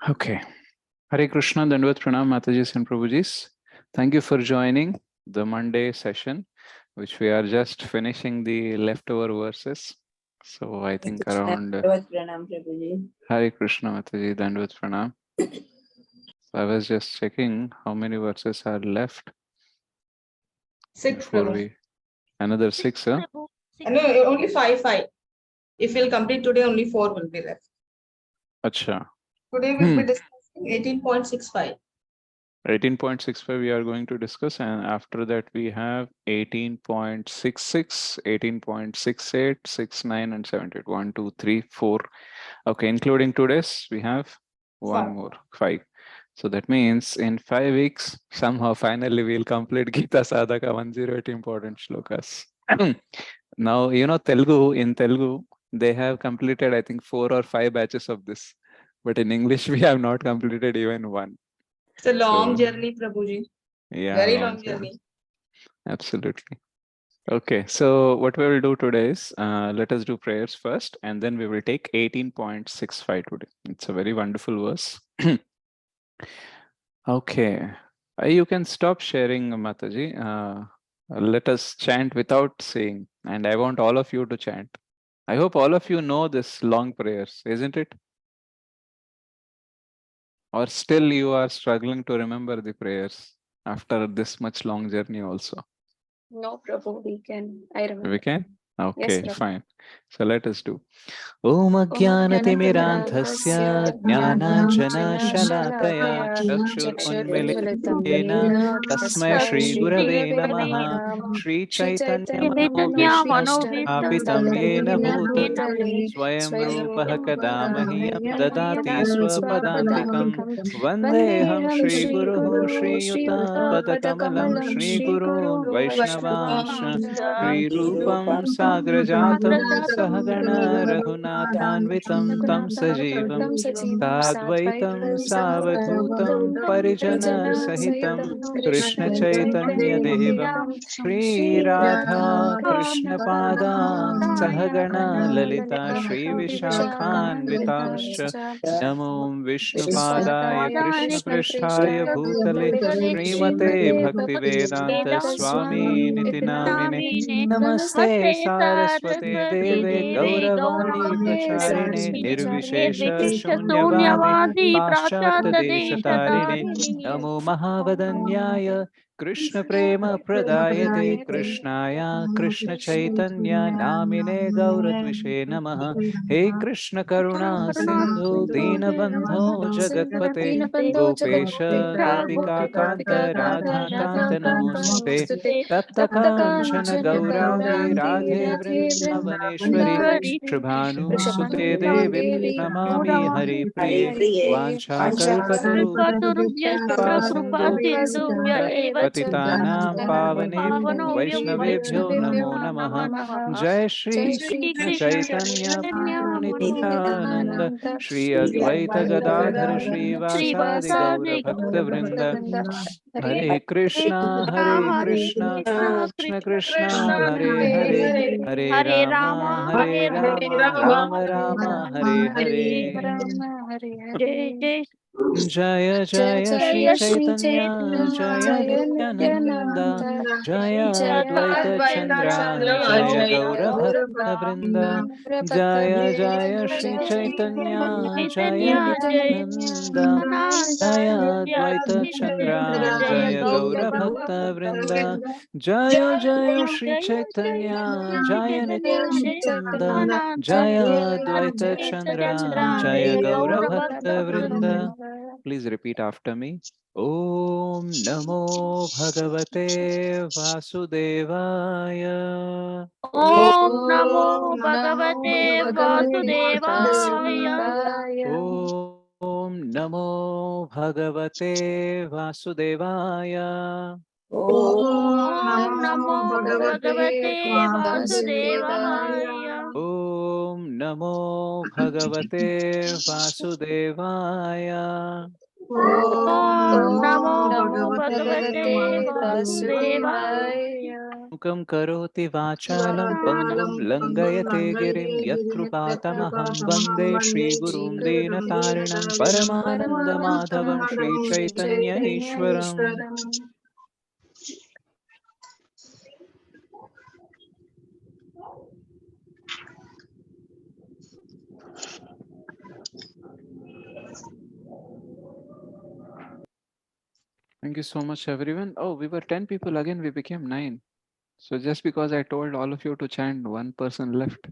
Okay. Hare Krishna, Dandvat Pranam, Matajis and Prabhujis. Thank you for joining the Monday session, which we are just finishing the leftover verses. So I think around Hare Krishna, Mataji, Dandvat Pranam. So I was just checking how many verses are left. 6 before we another 6, huh? No, only 5. If we'll complete today, only 4 will be left. Acha. Today we'll be discussing 18.65. 18.65 we are going to discuss, and after that we have 18.66, 18.68, 69 and 78. 1, 2, 3, 4. Okay, including today's, we have one more, 5. So that means in 5 weeks, somehow finally we'll complete Gita Sadhaka 108 important shlokas. Now, Telugu, in Telugu, they have completed, I think, 4 or 5 batches of this. But in English, we have not completed even one. It's a long journey, Prabhuji. Yeah, very long journey. Absolutely. Okay, so what we will do today is, let us do prayers first, and then we will take 18.65 today. It's a very wonderful verse. Okay, you can stop sharing, Mataji. Let us chant without saying, and I want all of you to chant. I hope all of you know this long prayers, isn't it? Or still you are struggling to remember the prayers after this much long journey also? No, Prabhu, we can. I remember. We can? Okay, Yes, fine. So let us do. Om Ajnanatimirandhasya Jnananjana-shalakaya Chakshur-unmilitanena Tasmai Shri-Gurave Namaha Shri Chaitanya-Manovistam Yena Bhutale Swayam Rupaha Kadamahyam Dadati Swapadantikam Vandeham Shri-Guruhu Shri-Yuta-Padakamalam Shri-Gurun Vaishnavansha Shri-Rupam Sagrajatam Sahagana Raghunathanvitam Tam Sajivam Sadvaitam Savadhutam Parijana Sahitam Krishna Chaitanya Devam Shri Radha Krishna Padan Sahagana Lalita Shri Vishakhanvitamscha Namo Vishnu Padaya Krishna Pristhaya Bhutale Srimate Bhaktivedanta Swami Niti Namine Namaste Saraswate Deve Gauravani Pracharine Nirvishesha Shunyavadi Pascharta Deshatarine Namo Mahavadanyaya Krishna Prema Pradayate Krishnaya Krishna Chaitanya Namine Gauradvishe Namaha He Krishna Karuna Sindhu Dinabandho Jagatpate Gopesha Gopika Kanta Radha Kanta Namoste Tapta Kanchana Gaurani Radhe Vrindavaneshwari Shubhanu Sute Devi Pranamami Hari Priye Vancha Kalpatarubhya Sindhu Patitanam Pavanebhyo Vaishnavebhyo Namo Namaha Jai Shri Krishna Chaitanya Prabhu Nityananda Shri Advaita Gadadhar Shri Vasadi Gaura Bhakta Vrinda Hare Krishna Krishna Krishna Hare Hare Hare Rama Rama Rama Hare Hare Jaya Jaya Shri Chaitanya Jaya Nityananda Jaya Advaita Chandra Jaya Gaura Bhakta Vrinda Jaya Jaya Shri Chaitanya Jaya Nityananda Jaya Advaita Chandra Jaya Gaura Bhakta Vrinda Jaya Jaya Shri Chaitanya Jaya Nityananda Jaya Advaita Chandra Jaya Gaura Bhakta Vrinda. Please repeat after me. Om Namo Bhagavate Vasudevaya. Om Namo Bhagavate Vasudevaya. Om Namo Bhagavate Vasudevaya. Om Namo Bhagavate Vasudevaya. Om Namo Bhagavate Vasudevaya. Om Namo Bhagavate Vasudevaya. Mukam karoti vachalam pangum langayate girim yatkrupatamaham vande Shri Gurum Dinatarinam Paramananda Madhavam Shri Chaitanya Ishwaram. Thank you so much, everyone. Oh, we were 10 people again, we became 9. So just because I told all of you to chant, one person left.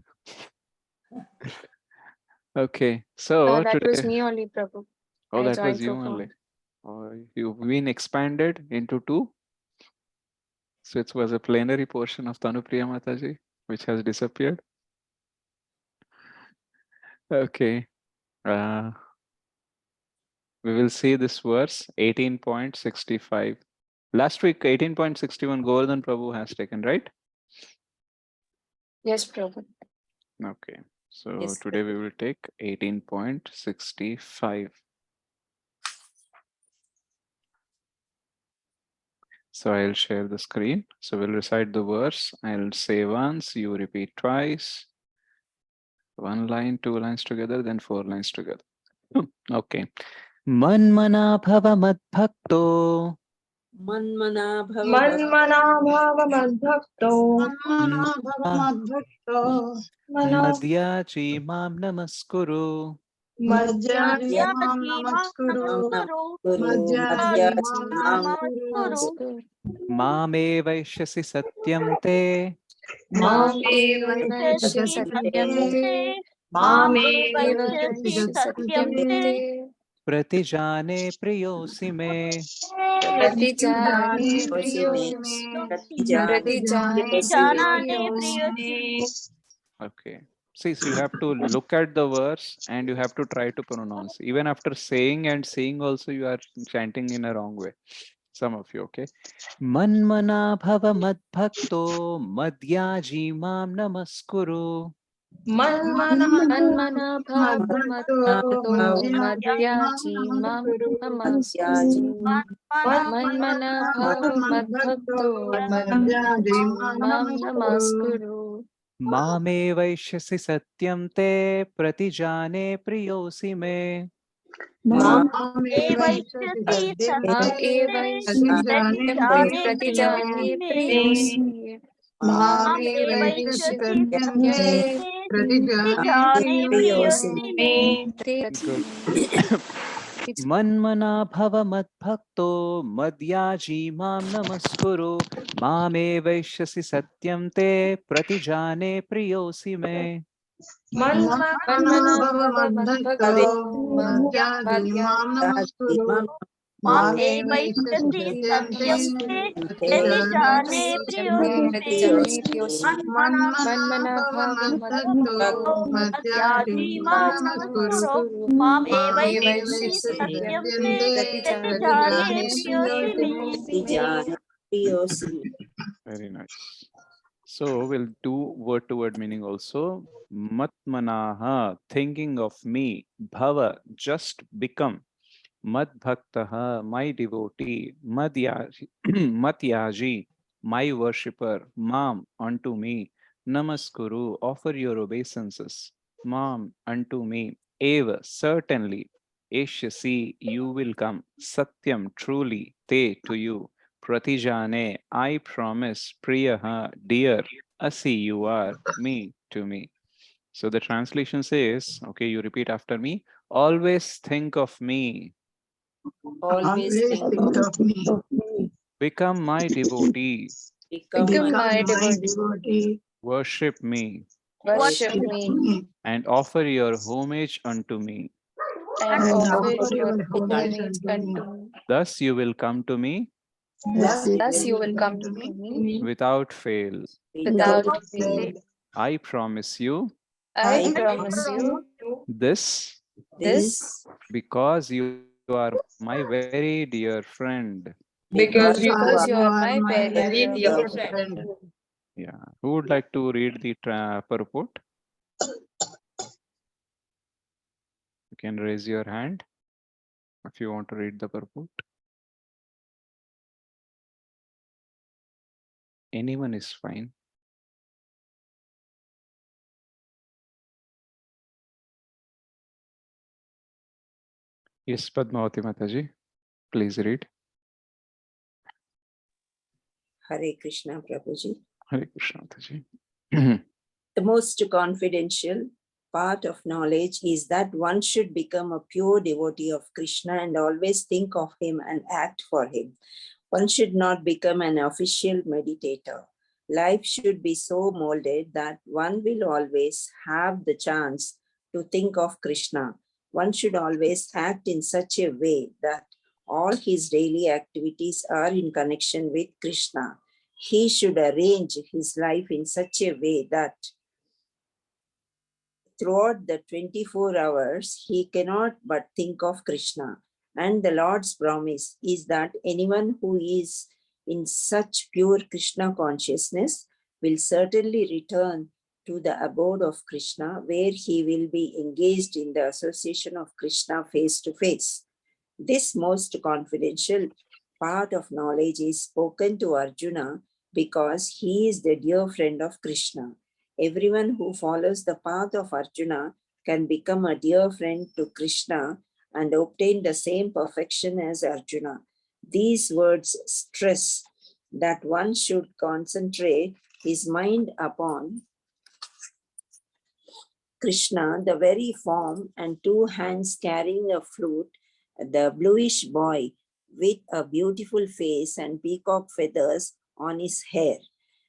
Okay, so That was today, me only, Prabhu. oh, I that was joined you through only. phone. Oh, you've been expanded into 2. So it was a plenary portion of Tanupriya Mataji, which has disappeared. Okay. Uh, we will see this verse 18.65. Last week, 18.61, Govardhan Prabhu has taken, right? Yes, Prabhu. Okay. So Yes, today we will take 18.65. So I'll share the screen. So we'll recite the verse. I'll say once, you repeat twice. 1 line, 2 lines together, then 4 lines together. Okay. Manmana bhava madbhakto Manmana bhava मन्मनाभावमद्भक्तो भवमद्भक्तो मनो madhyachi mam namaskuru मज्जाति मज्जाति मां madhyati नमस्कुरु namaskuru मज्जाति madhyati मां mam नमस्कुरु mame vaishyasi satyam te Mam मामेव eva vaishya satyam सत्यं te. Mam मामेव eva ते vaishya satyam सत्यं te. pratijane priyosi me. Pratijane yosi me priyos. pratijane Pratijane yosi me priyos. Okay. See, so you have to look at the verse and you have to try to pronounce. Even after saying and seeing also, you are chanting in a wrong way. Some of you, okay? Manmana bhava madbhakto madhyaji mam namaskuru. मन्मना Manmana bhava मद्भक्तो madbhakto मज्जाति मां madhyaji mam नमस्कुरु madhyaji namaskuru. Manmana मन्मना bhava भवमद्भक्तो madbhakto मज्जाति madhyaji मां mam नमस्कुरु namaskuru. Mame vaishyasi satyam te pratijane priyosi me. ma मामेव इच्छति सद्यं Mam ते evaisya प्रतिजाने satyam te प्रियोऽसि pratijane मे priyosi. Mam मामेव इच्छति evaisya सद्यं satyam ते te प्रतिजाने priyosi प्रियोऽसि me Good. pratijane. मन्मना भव मद्भक्तो मद्याजी मां नमस्कुरु मामे वैश्यसि सत्यं ते प्रतिजाने प्रियोऽसि मे. मन्मना भव मद्भक्तो मद्याजी मां madhyati नमस्कुरु mam मामेव इच्छति सद्यं ते प्रतिजाने प्रियोऽसि मे मन्मना भव मद्भक्तो मद्याजी मां नमस्कुरु मामेव इच्छति सद्यं ते प्रतिजाने प्रियोऽसि मे pratijane priyosi me Very nice. So we'll do word to word meaning also. Matmanaha, thinking of me. Bhava, just become. Madbhaktaha, my devotee. Madhyaji, Matyaji, my worshipper. Mam, unto me. Namaskuru, offer your obeisances. Mam, unto me. Eva, certainly. Eshyasi, you will come. Satyam, truly. Te, to you. Pratijane, I promise. Priyaha, dear. Asi, you are. Me, to me. So the translation says, okay, you repeat after me. Always think of me. always always think think of of me Become my devotee. become my Become become my my devotee. devotee Worship me Worship worship worship me me and offer your homage unto me. and and offer offer your your homage homage unto me unto me. Thus you will come to me thus Thus you you will will come come to to me me without fail. without without without fail. fail. I promise you I I promise promise you you this this this because you are my very dear friend. because you because because because you you are are my my very very very dear dear dear friend. friend. friend. Yeah. Who would like to read the purport? You can raise your hand if you want to read the purport. Anyone is fine. Yes, Padmavati Mataji, please read. Hare Krishna Prabhuji. Hare Krishna Mataji. The most confidential part of knowledge is that one should become a pure devotee of Krishna and always think of him and act for him. One should not become an official meditator. Life should be so molded that one will always have the chance to think of Krishna. One should always act in such a way that all his daily activities are in connection with Krishna. He should arrange his life in such a way that throughout the 24 hours, he cannot but think of Krishna. And the Lord's promise is that anyone who is in such pure Krishna consciousness will certainly return to the abode of Krishna, where he will be engaged in the association of Krishna face to face. This most confidential part of knowledge is spoken to Arjuna because he is the dear friend of Krishna. Everyone who follows the path of Arjuna can become a dear friend to Krishna and obtain the same perfection as Arjuna. These words stress that one should concentrate his mind upon Krishna, the very form, and two hands carrying a flute, the bluish boy with a beautiful face and peacock feathers on his hair.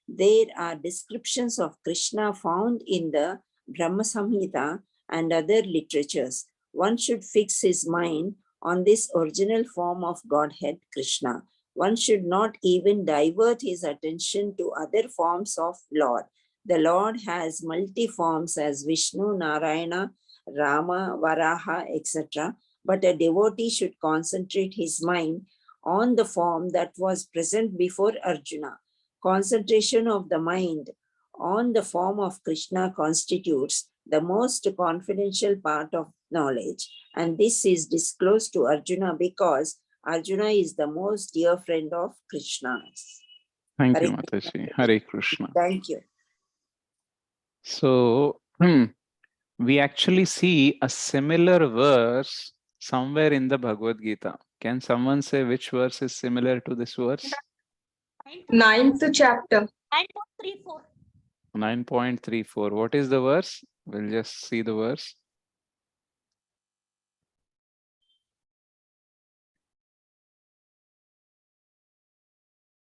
There are descriptions of Krishna found in the Brahma Samhita and other literatures. One should fix his mind on this original form of Godhead, Krishna. One should not even divert his attention to other forms of Lord. The Lord has multi forms as Vishnu, Narayana, Rama, Varaha, etc. But a devotee should concentrate his mind on the form that was present before Arjuna. Concentration of the mind on the form of Krishna constitutes the most confidential part of knowledge, and this is disclosed to Arjuna because Arjuna is the most dear friend of Krishna. Thank you, Hare Mataji. Hare Krishna. Thank you. So, we actually see a similar verse somewhere in the Bhagavad Gita. Can someone say which verse is similar to this verse? 9th chapter. 9.34. 9.34. What is the verse? We'll just see the verse.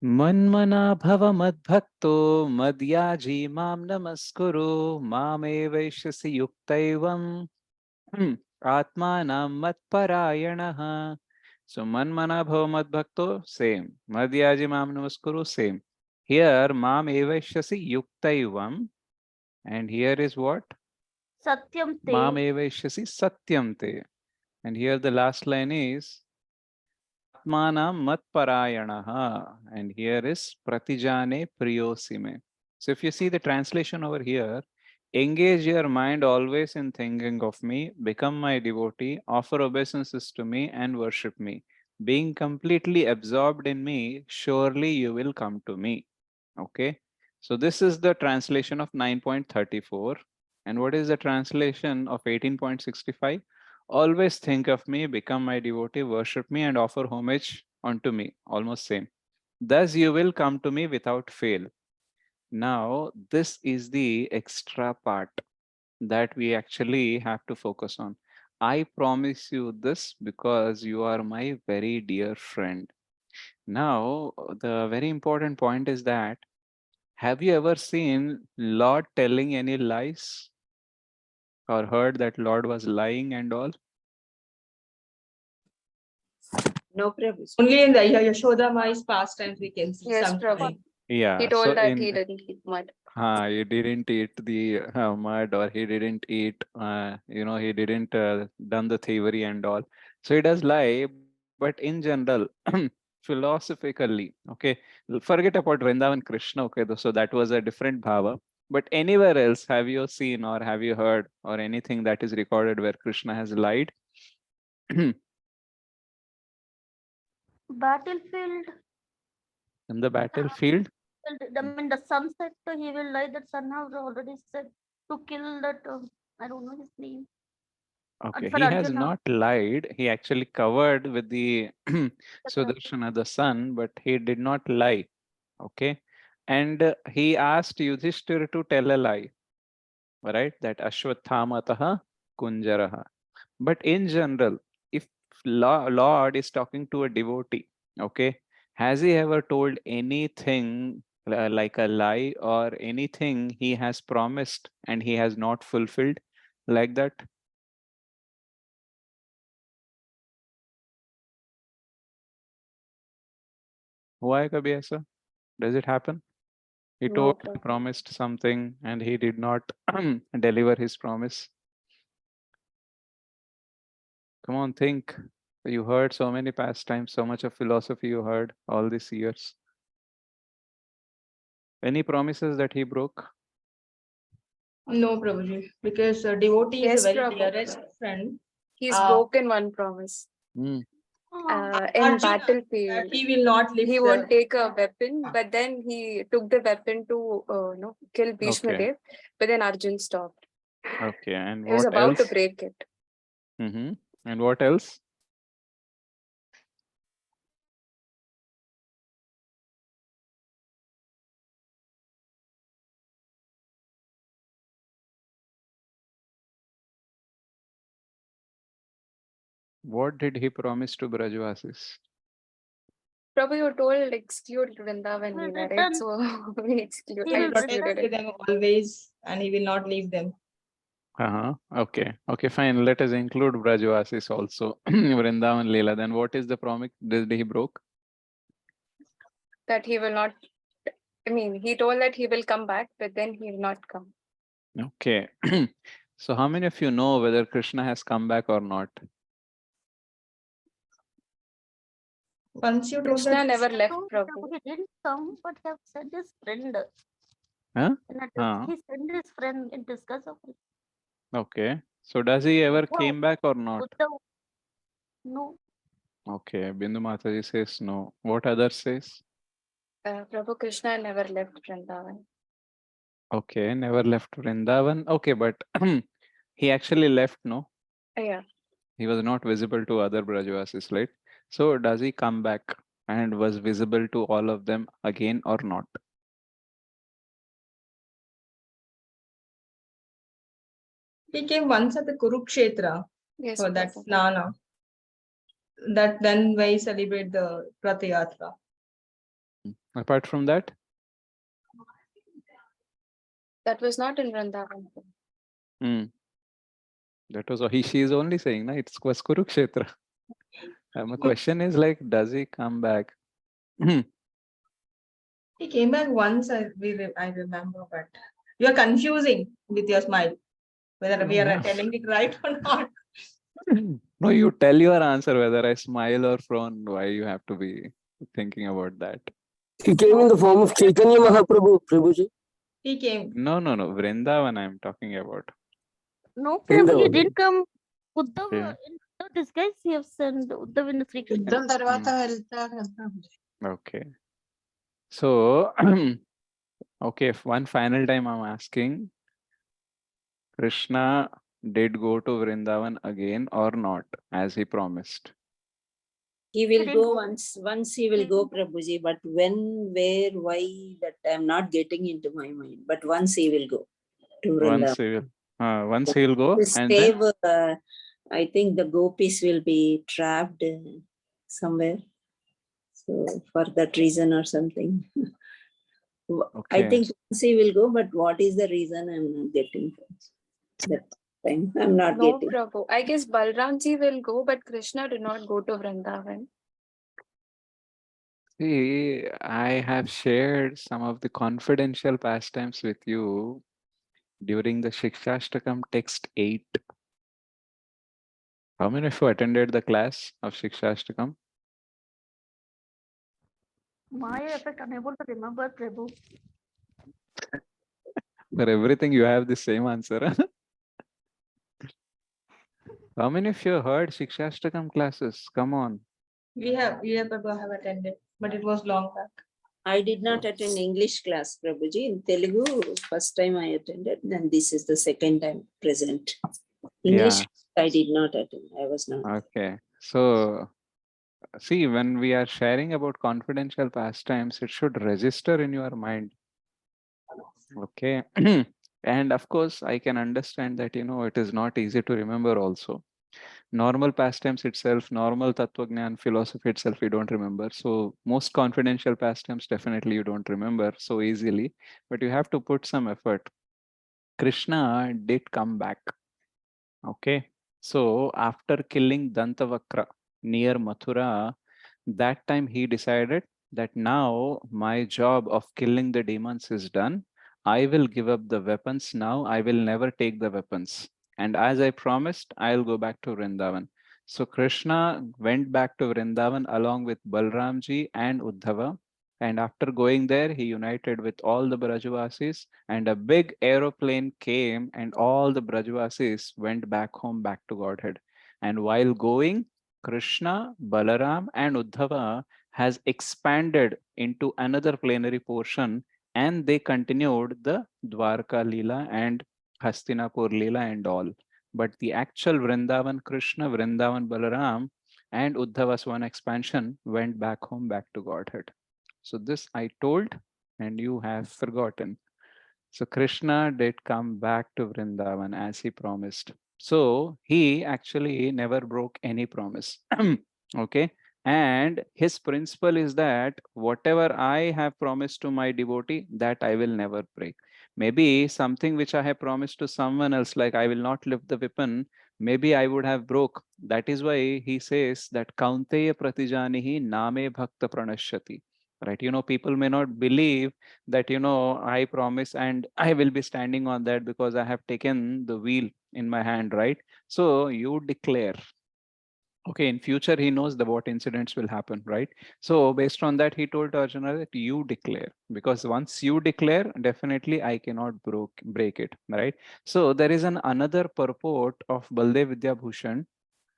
Manmana bhava madbhakto madhyaji mam namaskuru mame vaishyasi yuktaivam atmanam matparayanaha. So manmana bhava madbhakto, same. Madhyaji mam namaskuru, same. Here mam evaishyasi yuktaivam, and here is what? Satyam te. Mam evaishyasi satyam te. And here the last line is Atmanam matparayanaha, and here is pratijane priyosime. So if you see the translation over here, engage your mind always in thinking of me, become my devotee, offer obeisances to me and worship me. Being completely absorbed in me, surely you will come to me. Okay. So this is the translation of 9.34. And what is the translation of 18.65? Always think of me, become my devotee, worship me, and offer homage unto me. Almost same. Thus you will come to me without fail. Now, this is the extra part that we actually have to focus on. I promise you this because you are my very dear friend. Now, the very important point is that, have you ever seen Lord telling any lies or heard that Lord was lying and all? No Prabhu. Only in the Yashoda Mai's pastimes we can see Yes, sometimes. Prabhu. Yeah. He told that he didn't eat mud. He didn't eat the mud, or he didn't eat, he didn't done the thievery and all. So he does lie, but in general, philosophically, okay, forget about Vrindavan Krishna, okay, so that was a different bhava. But anywhere else, have you seen or have you heard or anything that is recorded where Krishna has lied? Battlefield. In the battlefield? I mean, the son said he will lie. That son has already said to kill that. I don't know his name. Okay, For he has Arjuna. not lied. He actually covered with the Sudarshana, the son, but he did not lie. Okay. And he asked Yudhishthira to tell a lie, right? That Ashwatthama Kunjaraha. But in general, if Lord is talking to a devotee, okay, has he ever told anything like a lie or anything he has promised and he has not fulfilled like that? Why kabhi aisa? Does it happen? He No, told, promised something and he did not deliver his promise. Come on, think. You heard so many pastimes, so much of philosophy you heard all these years. Any promises that he broke? No, Prabhuji, because devotee is Yes, a very Prabhu. dearest friend. He's Uh, broken one promise. Hmm. In Arjuna, that battlefield, he will not lift he won't take a weapon, but then he took the weapon to kill Bhishma Okay. Dev, but then Arjun stopped. Okay. And He was what about to else? break it. And what else? What did he promise to Brajvasis? Prabhu, you told exclude Vrindavan He will Leela, right? return. So we exclude. He I will protect excluded it. them always, and he will not leave them. Okay. Okay, fine. Let us include Brajvasis also. Vrindavan Leela. Then what is the promise that he broke? That he will not. I mean, he told that he will come back, but then he will not come. Okay. So how many of you know whether Krishna has come back or not? Once you told Krishna that never left So, Prabhu. he didn't come, but have sent his friend. Huh? He sent his friend in discuss of it. Okay. So does he ever Wow. came back or not? Buddha. No. Okay. Bindu Mataji says no. What others says? Prabhu Krishna never left Vrindavan. Okay. Never left Vrindavan. Okay. But he actually left, no? Yeah. He was not visible to other Brajvasis, right? So does he come back and was visible to all of them again or not? he came once at the Kurukshetra Yes, for that Prabhu. snana. That then we celebrate the Ratha Yatra. Apart from that? That was not in Vrindavan. Hmm. That was she is only saying, no, it was Kurukshetra. My question is like, does he come back? He came back once, I remember, but you are confusing with your smile whether we are telling it right or not. No, you tell your answer whether I smile or frown. Why you have to be thinking about that? He came in the form of Chaitanya Mahaprabhu, Prabhuji. He came. No. Vrindavan I'm talking about. No, Prabhu, he Vrindavan. didn't come. Uddhav, Yeah. in disguise, he have sent Uddhav in Sri Krishna. Okay. So, okay, one final time I'm asking, Krishna did go to Vrindavan again or not, as he promised? He will didn't go go. once he will go, Prabhuji, but when, where, why, that I'm not getting into my mind. But once he will go to Once Vrindavan. he will go, To and then save, I think the gopis will be trapped somewhere. So for that reason or something. I okay. think once he will go, but what is the reason I'm not getting that time? I'm not No, getting. Prabhu. I guess Balramji will go, but Krishna did not go to Vrindavan. See, I have shared some of the confidential pastimes with you during the Shikshashtakam text 8. How many of you attended the class of Shikshashtakam? Maya effect, unable to remember, Prabhu. For everything, you have the same answer. Huh? How many of you heard Shikshashtakam classes? Come on. We have Prabhu have attended, but it was long back. I did not attend English class, Prabhuji. In Telugu, first time I attended, and this is the second time present. English, I did not attend. I was not. Okay. So see, when we are sharing about confidential pastimes, it should register in your mind. Okay. And of course, I can understand that, it is not easy to remember also. Normal pastimes itself, normal Tattvagnan philosophy itself, you don't remember. So most confidential pastimes, definitely you don't remember so easily, but you have to put some effort. Krishna did come back. Okay. So after killing Dantavakra near Mathura, that time he decided that now my job of killing the demons is done. I will give up the weapons now. I will never take the weapons. And as I promised, I'll go back to Vrindavan. So Krishna went back to Vrindavan along with Balramji and Uddhava. And after going there, he united with all the Brajavasis, and a big aeroplane came, and all the Brajavasis went back home, back to Godhead. And while going, Krishna, Balaram, and Uddhava has expanded into another plenary portion, and they continued the Dwarka Leela and Hastinapur Leela and all. But the actual Vrindavan Krishna, Vrindavan Balaram, and Uddhava's one expansion went back home, back to Godhead. So this I told, and you have forgotten. So Krishna did come back to Vrindavan as he promised. So he actually never broke any promise. Okay. And his principle is that whatever I have promised to my devotee, that I will never break. Maybe something which I have promised to someone else, like I will not lift the weapon, maybe I would have broke. That is why he says that Kaunteya Pratijanihi Name Bhakta Pranashyati. Right? People may not believe that, I promise and I will be standing on that because I have taken the wheel in my hand, right? So you declare. Okay, in future he knows what incidents will happen, right? So based on that, he told Arjuna that you declare, because once you declare, definitely I cannot break it, right? So there is another purport of Baldev Vidya Bhushan.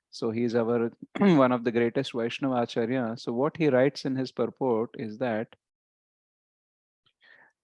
So he is our one of the greatest Vaishnava Acharya. So what he writes in his purport is that,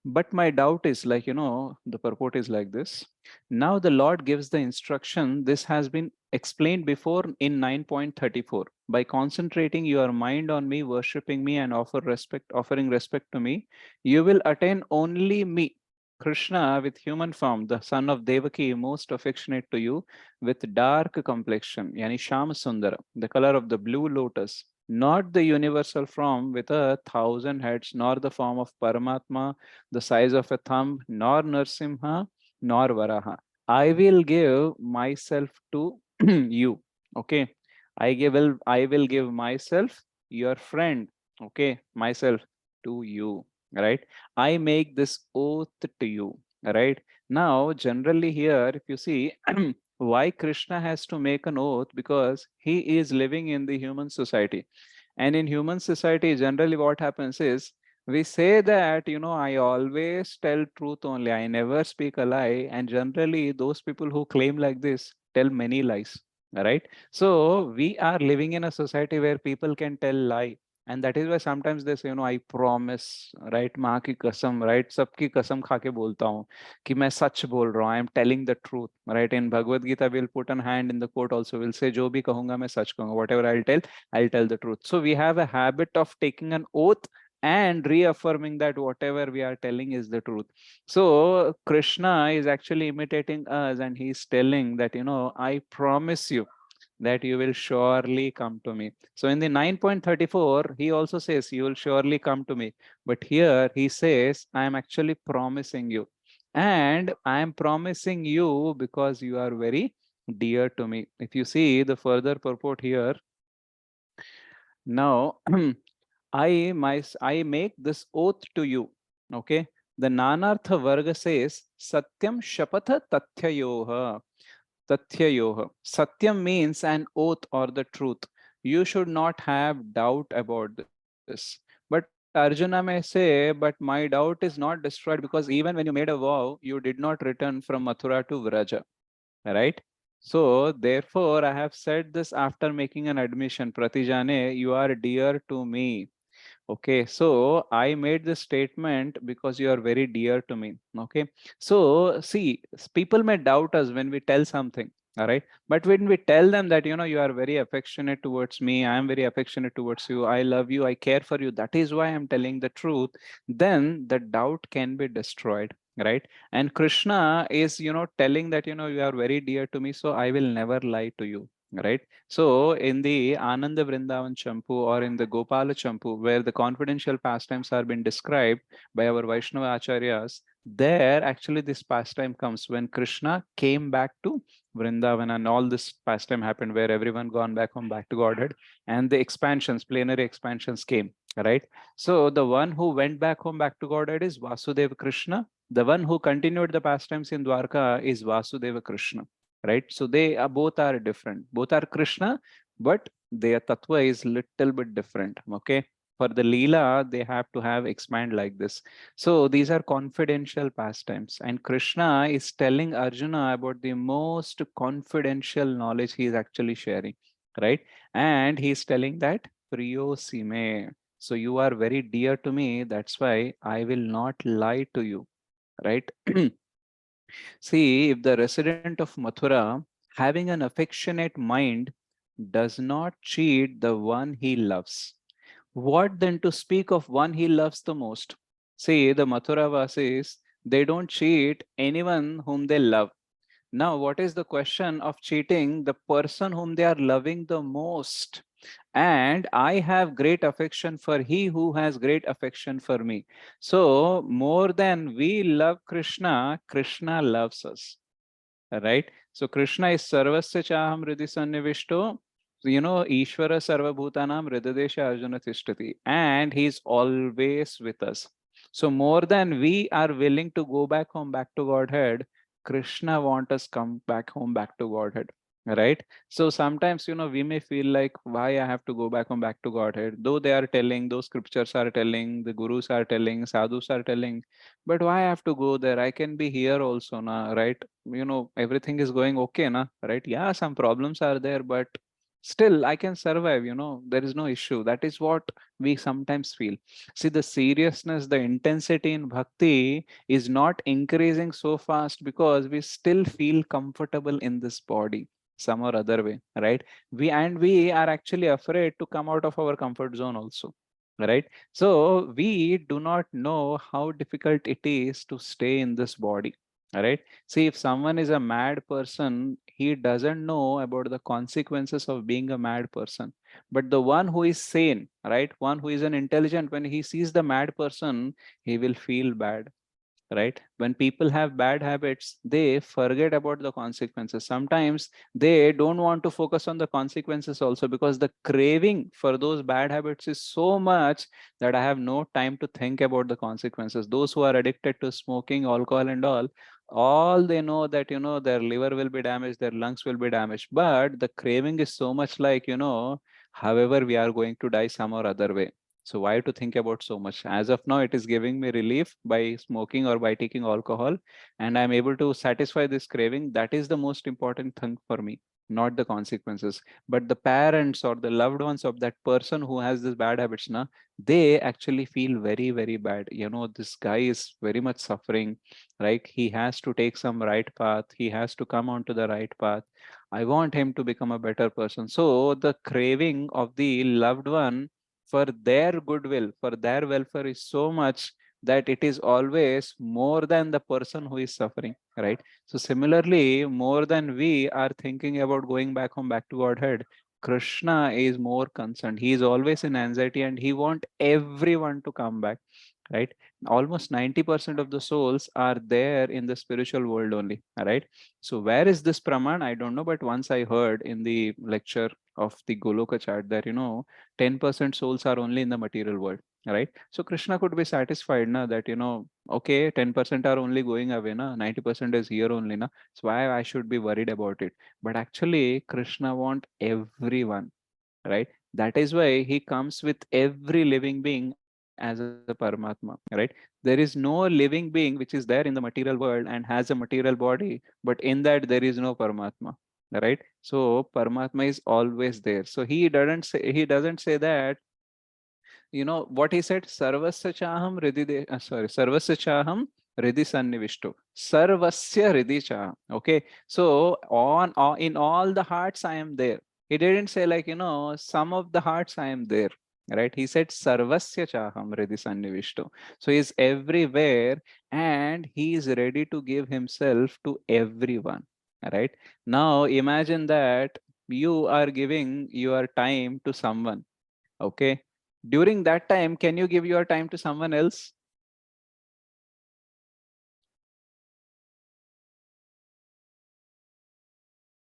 but my doubt is like, the purport is like this. Now the Lord gives the instruction. This has been explained before in 9.34. By concentrating your mind on me, worshipping me, and offering respect to me, you will attain only me. Krishna with human form, the son of Devaki, most affectionate to you, with dark complexion, yani Sham Sundara, the color of the blue lotus, not the universal form with 1,000 heads, nor the form of Paramatma, the size of a thumb, nor Narsimha, nor Varaha. I will give myself to you. Okay. I will give myself, your friend. Okay. Myself to you. Right. I make this oath to you. Right. Now, generally here, if you see, why Krishna has to make an oath, because he is living in the human society. And in human society, generally what happens is, we say that, I always tell truth only, I never speak a lie. And generally those people who claim like this tell many lies, right? So we are living in a society where people can tell lie. And that is why sometimes they say, I promise, right? माँ की कसम, right? सबकी कसम खा के बोलता हूँ कि मैं सच बोल रहा हूँ. I am telling the truth, right? In Bhagavad Gita, we'll put an hand in the quote also. We'll say, जो भी कहूँगा मैं सच कहूँगा. Whatever I'll tell the truth. So we have a habit of taking an oath and reaffirming that whatever we are telling is the truth. So Krishna is actually imitating us, and he's telling that, I promise you that you will surely come to me. So in the 9.34, he also says, you will surely come to me. But here he says, I am actually promising you. And I am promising you because you are very dear to me. If you see the further purport here, now I make this oath to you. Okay. The Nanartha Varga says, Satyam Shapatha Tathyayoha. Tathyayoha. Satyam means an oath or the truth. You should not have doubt about this. But Arjuna may say, but my doubt is not destroyed, because even when you made a vow, you did not return from Mathura to Vraja. Right? So therefore, I have said this after making an admission. Pratijane, you are dear to me. Okay, so I made this statement because you are very dear to me. Okay, so see, people may doubt us when we tell something. All right, but when we tell them that, you are very affectionate towards me, I am very affectionate towards you, I love you, I care for you, that is why I'm telling the truth, then the doubt can be destroyed, right? And Krishna is, telling that, you are very dear to me, so I will never lie to you, right? So in the Ananda Vrindavan Champu or in the Gopala Champu, where the confidential pastimes are been described by our Vaishnava Acharyas, there actually this pastime comes when Krishna came back to Vrindavan, and all this pastime happened where everyone gone back home, back to Godhead, and the expansions, plenary expansions came, right? So the one who went back home, back to Godhead is Vasudeva Krishna. The one who continued the pastimes in Dwarka is Vasudeva Krishna, right? So they are both are different. Both are Krishna, but their tattva is little bit different. Okay. For the Leela, they have to have expand like this. So these are confidential pastimes. And Krishna is telling Arjuna about the most confidential knowledge he is actually sharing, right? And he's telling that Priyosime. So you are very dear to me. That's why I will not lie to you, right? See, if the resident of Mathura, having an affectionate mind, does not cheat the one he loves, what then to speak of one he loves the most? See, the Mathura Vasis, they don't cheat anyone whom they love. Now, what is the question of cheating the person whom they are loving the most? And I have great affection for he who has great affection for me. So, more than we love Krishna, Krishna loves us, right? So Krishna is sarvasya chaham hridhi sannivishto. Ishvara sarvabhutanam hridadesha arjuna tishtati, and he's always with us. So more than we are willing to go back home, back to Godhead, Krishna wants us come back home, back to Godhead, right? So sometimes, we may feel like, why I have to go back home, back to Godhead, though they are telling, those scriptures are telling, the gurus are telling, sadhus are telling, but why I have to go there? I can be here also, na, right? Everything is going okay, na, right? Yeah, some problems are there, but still I can survive. There is no issue. That is what we sometimes feel. See, the seriousness, the intensity in bhakti is not increasing so fast because we still feel comfortable in this body some or other way, right? We are actually afraid to come out of our comfort zone also, right? So we do not know how difficult it is to stay in this body. All right. See, if someone is a mad person, he doesn't know about the consequences of being a mad person. But the one who is sane, right? One who is an intelligent, when he sees the mad person, he will feel bad, right? When people have bad habits, they forget about the consequences. Sometimes they don't want to focus on the consequences also, because the craving for those bad habits is so much that I have no time to think about the consequences. Those who are addicted to smoking, alcohol and all they know that, their liver will be damaged, their lungs will be damaged, but the craving is so much like, however we are going to die some or other way. So why to think about so much? As of now, it is giving me relief by smoking or by taking alcohol, and I'm able to satisfy this craving. That is the most important thing for me, not the consequences. But the parents or the loved ones of that person who has this bad habits, they actually feel very, very bad. This guy is very much suffering, right? He has to take some right path. He has to come onto the right path. I want him to become a better person. So the craving of the loved one for their goodwill, for their welfare is so much that it is always more than the person who is suffering, right? So similarly, more than we are thinking about going back home, back to Godhead, Krishna is more concerned. He is always in anxiety and he wants everyone to come back, right? Almost 90% of the souls are there in the spiritual world only, right? So where is this Praman? I don't know, but once I heard in the lecture of the Goloka chart that, 10% souls are only in the material world, right? So Krishna could be satisfied na, that, okay, 10% are only going away, na, 90% is here only, na, so why I should be worried about it? But actually Krishna want everyone, right? That is why he comes with every living being as a Paramatma, right? There is no living being which is there in the material world and has a material body, but in that there is no Paramatma, right? So Paramatma is always there. So he doesn't say that you know what he said? Sarvasya chaham Sarvasya chaham Riddhi Sannivishto. Sarvasya Riddhi Cha. Okay. So in all the hearts I am there. He didn't say like, some of the hearts I am there. Right? He said Sarvasya Chaham Riddhi Sannivishto. So he's everywhere and he is ready to give himself to everyone. Right? Now imagine that you are giving your time to someone. Okay. During that time, can you give your time to someone else?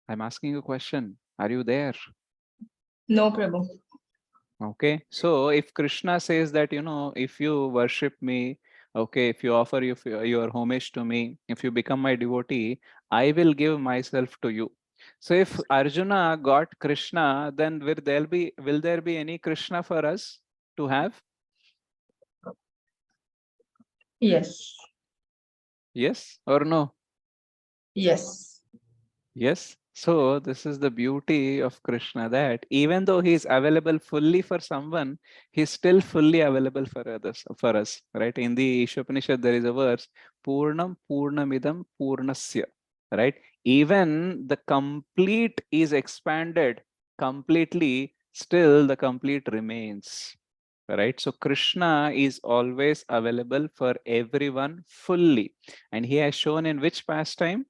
I'm asking you a question. Are you there? No, Prabhu. Okay. So if Krishna says that, if you worship me, okay, if you offer your homage to me, if you become my devotee, I will give myself to you. So if Arjuna got Krishna, then will there be any Krishna for us to have? Yes. Yes or no? Yes. Yes. So this is the beauty of Krishna, that even though he is available fully for someone, he's still fully available for others, for us. Right? In the Ishopanishad, there is a verse, Purnam Purnamidam Purnasya. Right? Even the complete is expanded completely, still the complete remains. Right? So Krishna is always available for everyone fully. And he has shown in which pastime?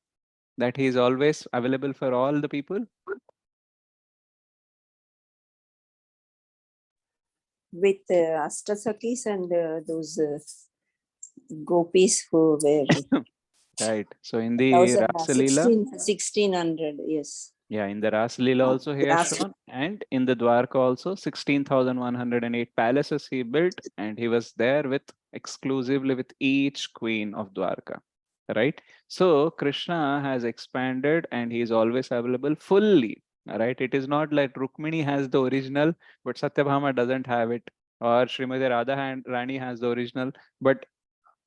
That he is always available for all the people? With Astasakis and those gopis who were Right. So in the Rasa Leela, 1600, yes. yeah, in the Rasa Leela also he has Last, shown, and in the Dwarka also 16,108 palaces he built, and he was there with exclusively with each queen of Dwarka. Right. So Krishna has expanded and he is always available fully. Right. It is not like Rukmini has the original, but Satyabhama doesn't have it, or Srimati Radha Rani has the original, but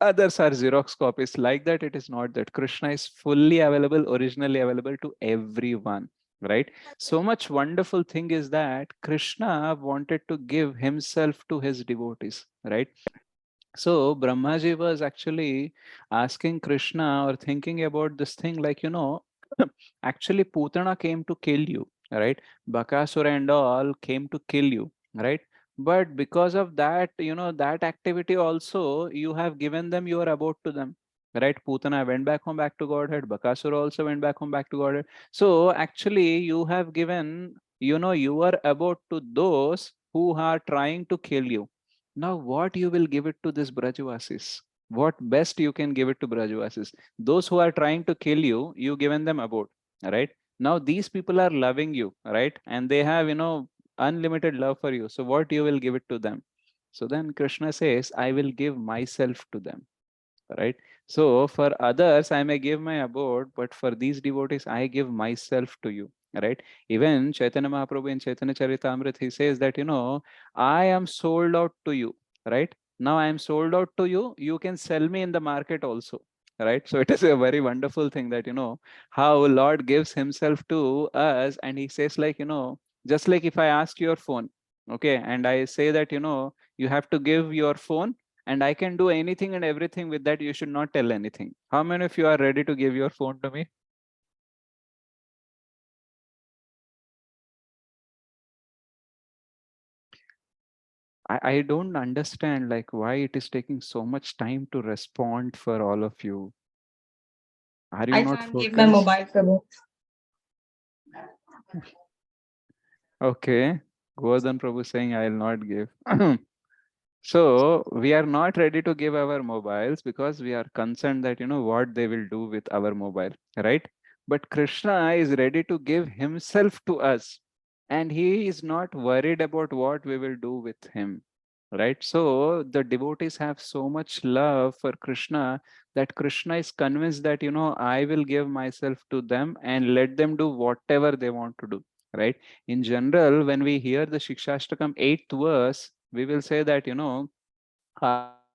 others are Xerox copies. Like that, it is not that. Krishna is fully available, originally available to everyone. Right? So much wonderful thing is that Krishna wanted to give himself to his devotees. Right? So Brahmaji was actually asking Krishna or thinking about this thing like, actually Putana came to kill you, right? Bakasura and all came to kill you, right? But because of that, that activity also, you have given them your abode to them, right? Putana went back home back to Godhead. Bakasura also went back home back to Godhead. So actually you have given, your abode to those who are trying to kill you. Now, what you will give it to this Brajavasis? What best you can give it to Brajavasis? Those who are trying to kill you, you given them abode, right? Now, these people are loving you, right? And they have, unlimited love for you. So what you will give it to them? So then Krishna says, I will give myself to them, right? So for others, I may give my abode, but for these devotees, I give myself to you, right? Even Chaitanya Mahaprabhu in Chaitanya Charitamrita, he says that, I am sold out to you, right? Now I am sold out to you. You can sell me in the market also, right? So it is a very wonderful thing that, how Lord gives himself to us. And he says like, just like if I ask your phone, okay, and I say that, you have to give your phone, and I can do anything and everything with that. You should not tell anything. How many of you are ready to give your phone to me? I don't understand like why it is taking so much time to respond for all of you. Are you I not can't give my focused? mobile, Prabhu. Okay. Govardhan Prabhu saying I will not give. So we are not ready to give our mobiles because we are concerned that, what they will do with our mobile, right? But Krishna is ready to give himself to us, and he is not worried about what we will do with him, right? So the devotees have so much love for Krishna that Krishna is convinced that, I will give myself to them and let them do whatever they want to do, right? In general, when we hear the Shikshashtakam 8th verse, we will say that,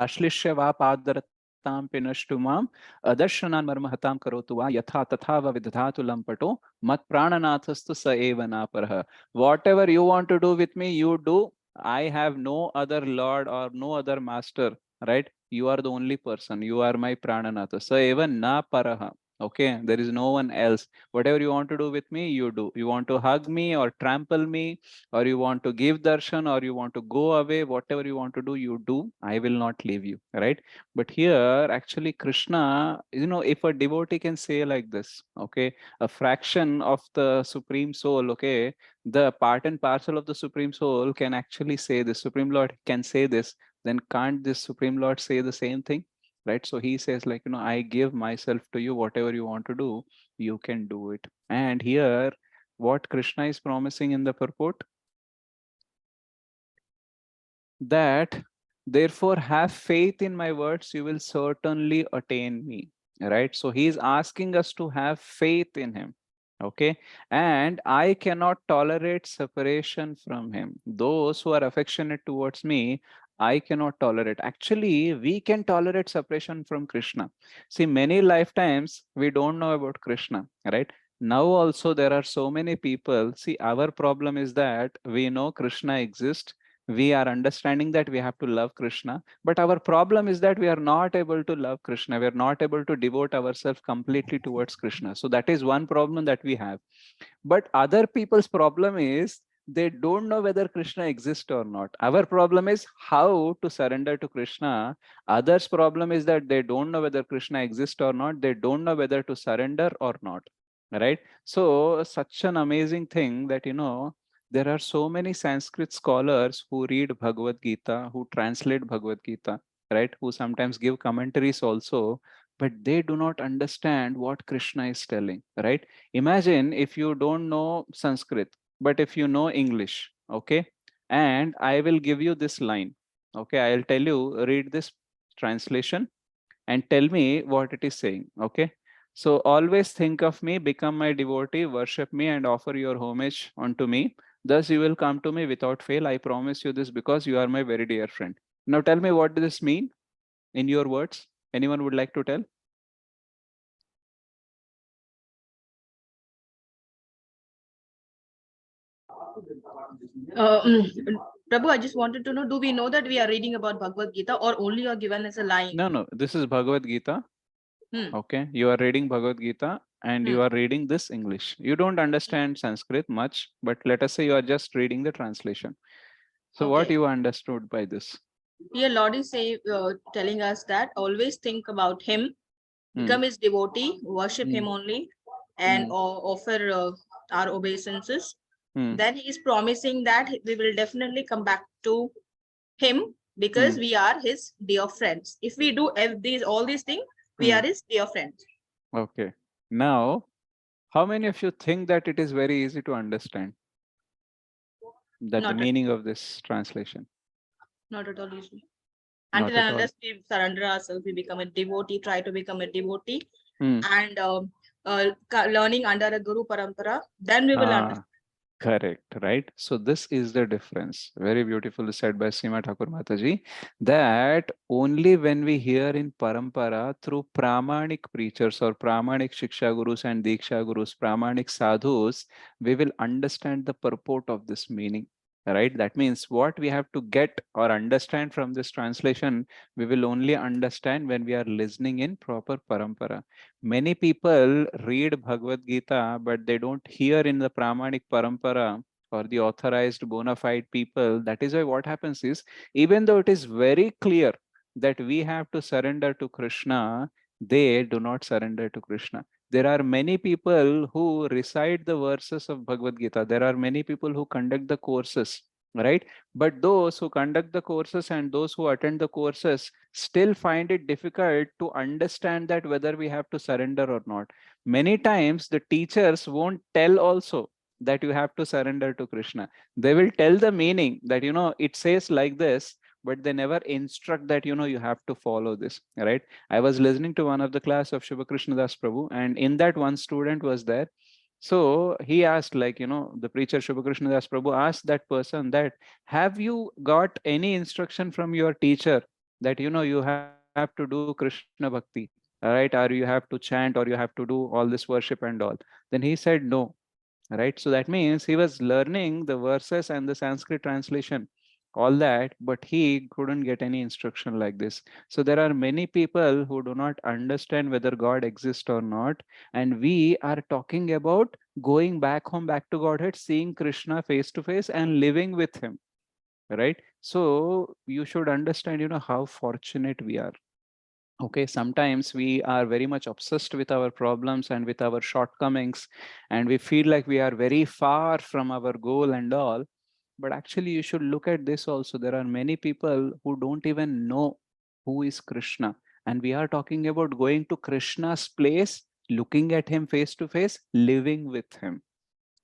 Ashlishya va padaratam pinashtumam adarshanan marmahatam karotu va yatha tatha va vidhatu lampato mat prananathastu sa eva naparha. Whatever you want to do with me, you do. I have no other Lord or no other master, right? You are the only person. You are my Prananatha. So even na paraha. Okay, there is no one else. Whatever you want to do with me, you do. You want to hug me or trample me, or you want to give darshan, or you want to go away, whatever you want to do, you do. I will not leave you, right? But here, actually, Krishna, if a devotee can say like this, okay, a fraction of the Supreme Soul, okay, the part and parcel of the Supreme Soul can actually say this, Supreme Lord can say this, then can't this Supreme Lord say the same thing? Right? So he says, like, I give myself to you, whatever you want to do, you can do it. And here, what Krishna is promising in the purport, that therefore have faith in my words, you will certainly attain me. Right? So he is asking us to have faith in him. Okay, and I cannot tolerate separation from him. Those who are affectionate towards me, I cannot tolerate. Actually, we can tolerate separation from Krishna. See, many lifetimes we don't know about Krishna, right? Now also there are so many people. See, our problem is that we know Krishna exists, we are understanding that we have to love Krishna, but our problem is that we are not able to love Krishna. We are not able to devote ourselves completely towards Krishna. So that is one problem that we have. But other people's problem is they don't know whether Krishna exists or not. Our problem is how to surrender to Krishna. Others' problem is that they don't know whether Krishna exists or not. They don't know whether to surrender or not. Right? So such an amazing thing that, there are so many Sanskrit scholars who read Bhagavad Gita, who translate Bhagavad Gita, right? Who sometimes give commentaries also, but they do not understand what Krishna is telling, right? Imagine if you don't know Sanskrit, but if you know English, okay? And I will give you this line, okay? I'll tell you, read this translation and tell me what it is saying, okay? So always think of me, become my devotee, worship me and offer your homage unto me. Thus you will come to me without fail. I promise you this because you are my very dear friend. Now tell me, what does this mean in your words? Anyone would like to tell? Prabhu, I just wanted to know, do we know that we are reading about Bhagavad Gita or only you are given as a line? No, this is Bhagavad Gita. Okay, you are reading Bhagavad Gita and you are reading this English. You don't understand Sanskrit much, but let us say you are just reading the translation. So what you understood by this? Here Lord is telling us that always think about him, become his devotee, worship him only, and offer our obeisances. Then he is promising that we will definitely come back to him because we are his dear friends. If we do all these things, we are his dear friends. Okay. Now, how many of you think that it is very easy to understand that Not the meaning of this translation? Not at all easy. Not Until at all. unless we surrender ourselves, we become a devotee, try to become a devotee, and learning under a Guru Parampara, then we will understand. Correct, right? So this is the difference. Very beautifully said by Sima Thakur Mataji, that only when we hear in Parampara through Pramanik preachers or Pramanik Shiksha Gurus and Diksha Gurus, Pramanik Sadhus, we will understand the purport of this meaning. Right? That means what we have to get or understand from this translation, we will only understand when we are listening in proper Parampara. Many people read Bhagavad Gita, but they don't hear in the Pramanik Parampara or the authorized bona fide people. That is why what happens is, even though it is very clear that we have to surrender to Krishna, they do not surrender to Krishna. There are many people who recite the verses of Bhagavad Gita. There are many people who conduct the courses, right? But those who conduct the courses and those who attend the courses still find it difficult to understand that whether we have to surrender or not. Many times the teachers won't tell also that you have to surrender to Krishna. They will tell the meaning that, it says like this, but they never instruct that, you have to follow this, right? I was listening to one of the class of Shubha Krishna Das Prabhu, and in that one student was there. So he asked, like, the preacher Shubha Krishna Das Prabhu asked that person that, have you got any instruction from your teacher that, you have to do Krishna Bhakti, right? Or you have to chant, or you have to do all this worship and all? Then he said no, right? So that means he was learning the verses and the Sanskrit translation. all that, but he couldn't get any instruction like this. So there are many people who do not understand whether God exists or not, and we are talking about going back home, back to Godhead, seeing Krishna face to face and living with him, right? So you should understand, how fortunate we are. Okay, sometimes we are very much obsessed with our problems and with our shortcomings, and we feel like we are very far from our goal and all. But actually, you should look at this also. There are many people who don't even know who is Krishna. And we are talking about going to Krishna's place, looking at him face to face, living with him,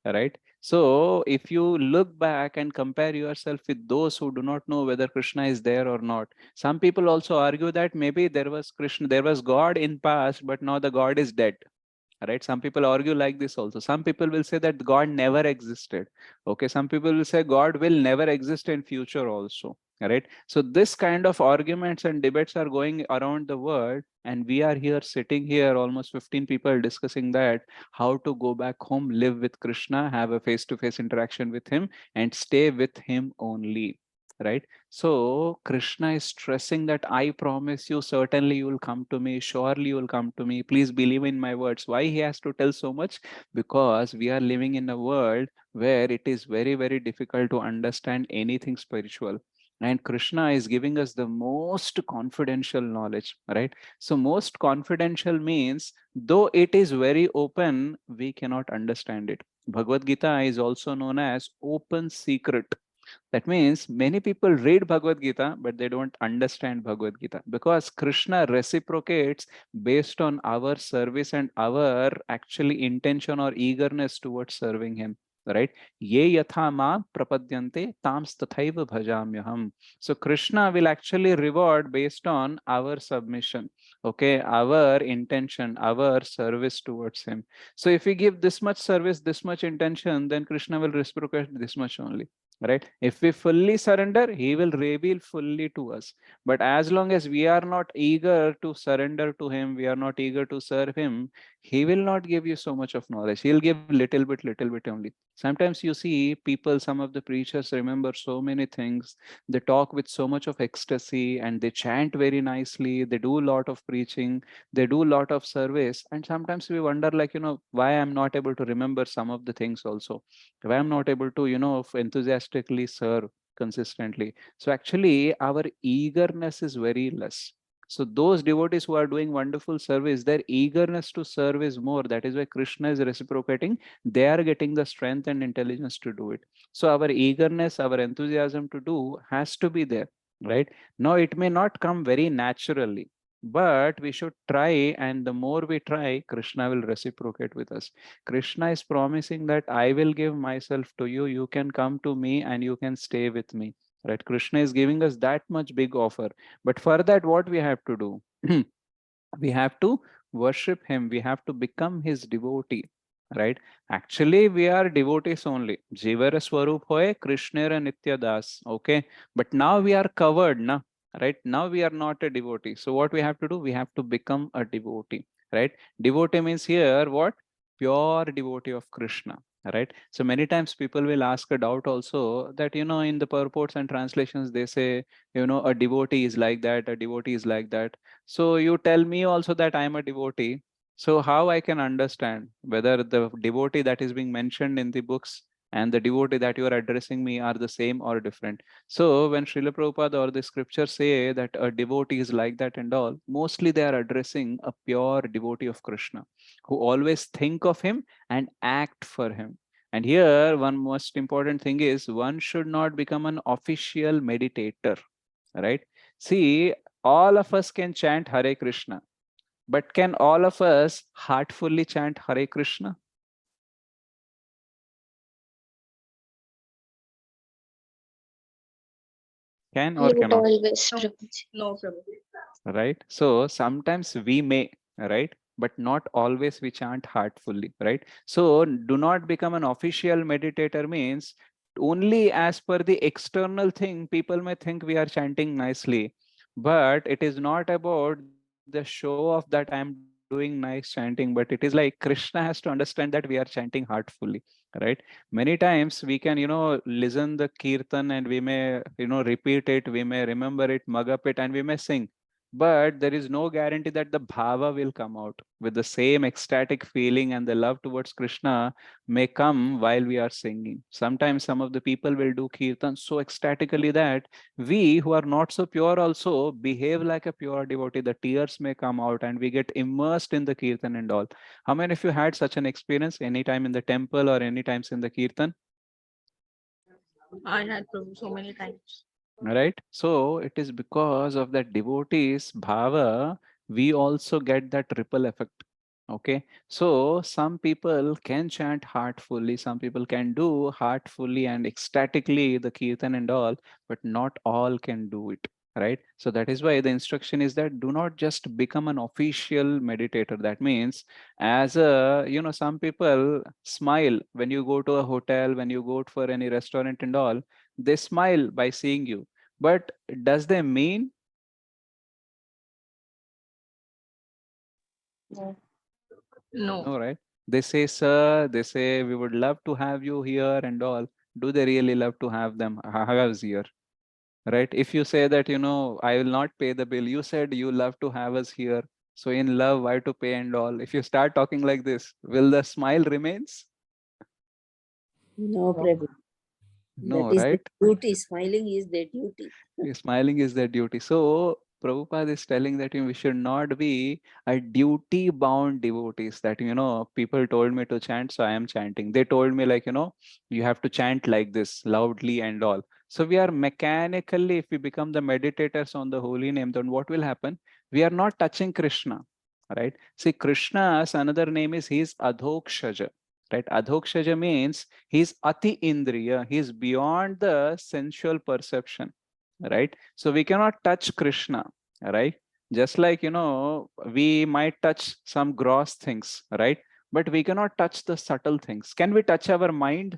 right? So if you look back and compare yourself with those who do not know whether Krishna is there or not, some people also argue that maybe there was Krishna, there was God in past, but now the God is dead, right? Some people argue like this also. Some people will say that God never existed. Okay, some people will say God will never exist in future also, right? So this kind of arguments and debates are going around the world, and we are here sitting here, almost 15 people discussing that how to go back home, live with Krishna, have a face-to-face interaction with him, and stay with him only, right? So Krishna is stressing that I promise you, certainly you will come to me, surely you will come to me, please believe in my words. Why he has to tell so much? Because we are living in a world where it is very, very difficult to understand anything spiritual. And Krishna is giving us the most confidential knowledge, right? So most confidential means, though it is very open, we cannot understand it. Bhagavad Gita is also known as open secret. That means many people read Bhagavad Gita, but they don't understand Bhagavad Gita, because Krishna reciprocates based on our service and our actually intention or eagerness towards serving him. Right? Ye yatha ma prapadyante tams tathaiva bhajamyaham. So Krishna will actually reward based on our submission. Okay, our intention, our service towards him. So if we give this much service, this much intention, then Krishna will reciprocate this much only, right? If we fully surrender, he will reveal fully to us. But as long as we are not eager to surrender to him, we are not eager to serve him, he will not give you so much of knowledge. He'll give little bit only. Sometimes you see people, some of the preachers remember so many things, they talk with so much of ecstasy, and they chant very nicely, they do a lot of preaching, they do a lot of service, and sometimes we wonder, like, why I'm not able to remember some of the things also, why I'm not able to, enthusiastically serve consistently. So actually, our eagerness is very less. So those devotees who are doing wonderful service, their eagerness to serve is more. That is why Krishna is reciprocating. They are getting the strength and intelligence to do it. So our eagerness, our enthusiasm to do has to be there, right? Now, it may not come very naturally, but we should try, and the more we try, Krishna will reciprocate with us. Krishna is promising that I will give myself to you, you can come to me and you can stay with me, right? Krishna is giving us that much big offer. But for that, what we have to do? We have to worship him, we have to become his devotee, right? Actually, we are devotees only. Jivara Swarup hoye Krishnera Nitya Das. Okay, but now we are covered na, right? Now we are not a devotee. So what we have to do? We have to become a devotee, right? Devotee means here what? Pure devotee of Krishna, right? So many times people will ask a doubt also, that in the purports and translations they say, a devotee is like that, a devotee is like that. So you tell me also that I am a devotee. So how I can understand whether the devotee that is being mentioned in the books and the devotee that you are addressing me are the same or different? So when Srila Prabhupada or the scriptures say that a devotee is like that and all, mostly they are addressing a pure devotee of Krishna who always think of him and act for him. And here, one most important thing is one should not become an official meditator, right? See, all of us can chant Hare Krishna, but can all of us heartfully chant Hare Krishna? Can or Not cannot? always, No, Prabhuji. no, Prabhu. Right? So sometimes we may, right? But not always we chant heartfully, right? So do not become an official meditator means only as per the external thing, people may think we are chanting nicely, but it is not about the show off that I am doing nice chanting, but it is like Krishna has to understand that we are chanting heartfully, right? Many times we can, listen the kirtan and we may, repeat it, we may remember it, mug up it, and we may sing. But there is no guarantee that the bhava will come out with the same ecstatic feeling, and the love towards Krishna may come while we are singing. Sometimes some of the people will do kirtan so ecstatically that we who are not so pure also behave like a pure devotee. The tears may come out and we get immersed in the kirtan and all. How many of you had such an experience anytime in the temple or any times in the kirtan? I had Prabhu so many times. Right? So it is because of that devotees bhava, we also get that ripple effect. Okay. So some people can chant heartfully, some people can do heartfully and ecstatically the kirtan and all, but not all can do it. Right? So that is why the instruction is that do not just become an official meditator. That means, as a, some people smile when you go to a hotel, when you go for any restaurant and all, they smile by seeing you, but does they mean? No. No. No, right? They say, sir, they say, we would love to have you here and all. Do they really love to have them, have us here? Right? If you say that, I will not pay the bill, you said you love to have us here. So in love, why to pay and all? If you start talking like this, will the smile remains? No, No. Prabhu. That No, is the right? duty. Smiling is their duty. Smiling is their duty. So Prabhupada is telling that we should not be a duty bound devotees that, people told me to chant, so I am chanting. They told me like, you have to chant like this loudly and all. So we are mechanically, if we become the meditators on the holy name, then what will happen? We are not touching Krishna, right? See, Krishna's another name is he's Adhokshaja, right? Adhokshaja means he's Ati Indriya, he's beyond the sensual perception, right? So we cannot touch Krishna, right? Just like, we might touch some gross things, right? But we cannot touch the subtle things. Can we touch our mind?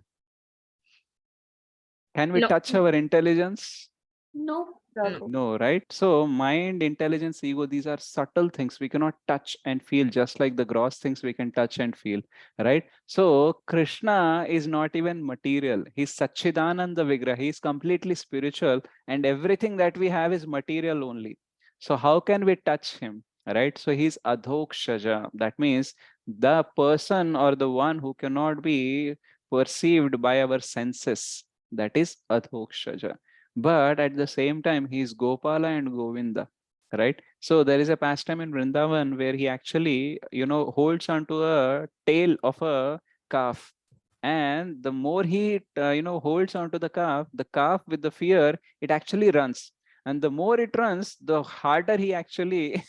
Can we No. touch our intelligence? No. No. No, right? So mind, intelligence, ego, these are subtle things we cannot touch and feel, just like the gross things we can touch and feel, right? So Krishna is not even material. He's Satchidananda Vigraha. He's completely spiritual, and everything that we have is material only. So how can we touch him, right? So he's Adhokshaja. That means the person or the one who cannot be perceived by our senses. That is Adhokshaja, but at the same time he is Gopala and Govinda, right? So there is a pastime in Vrindavan where he actually, holds onto a tail of a calf, and the more he holds onto the calf with the fear, it actually runs, and the more it runs, the harder he actually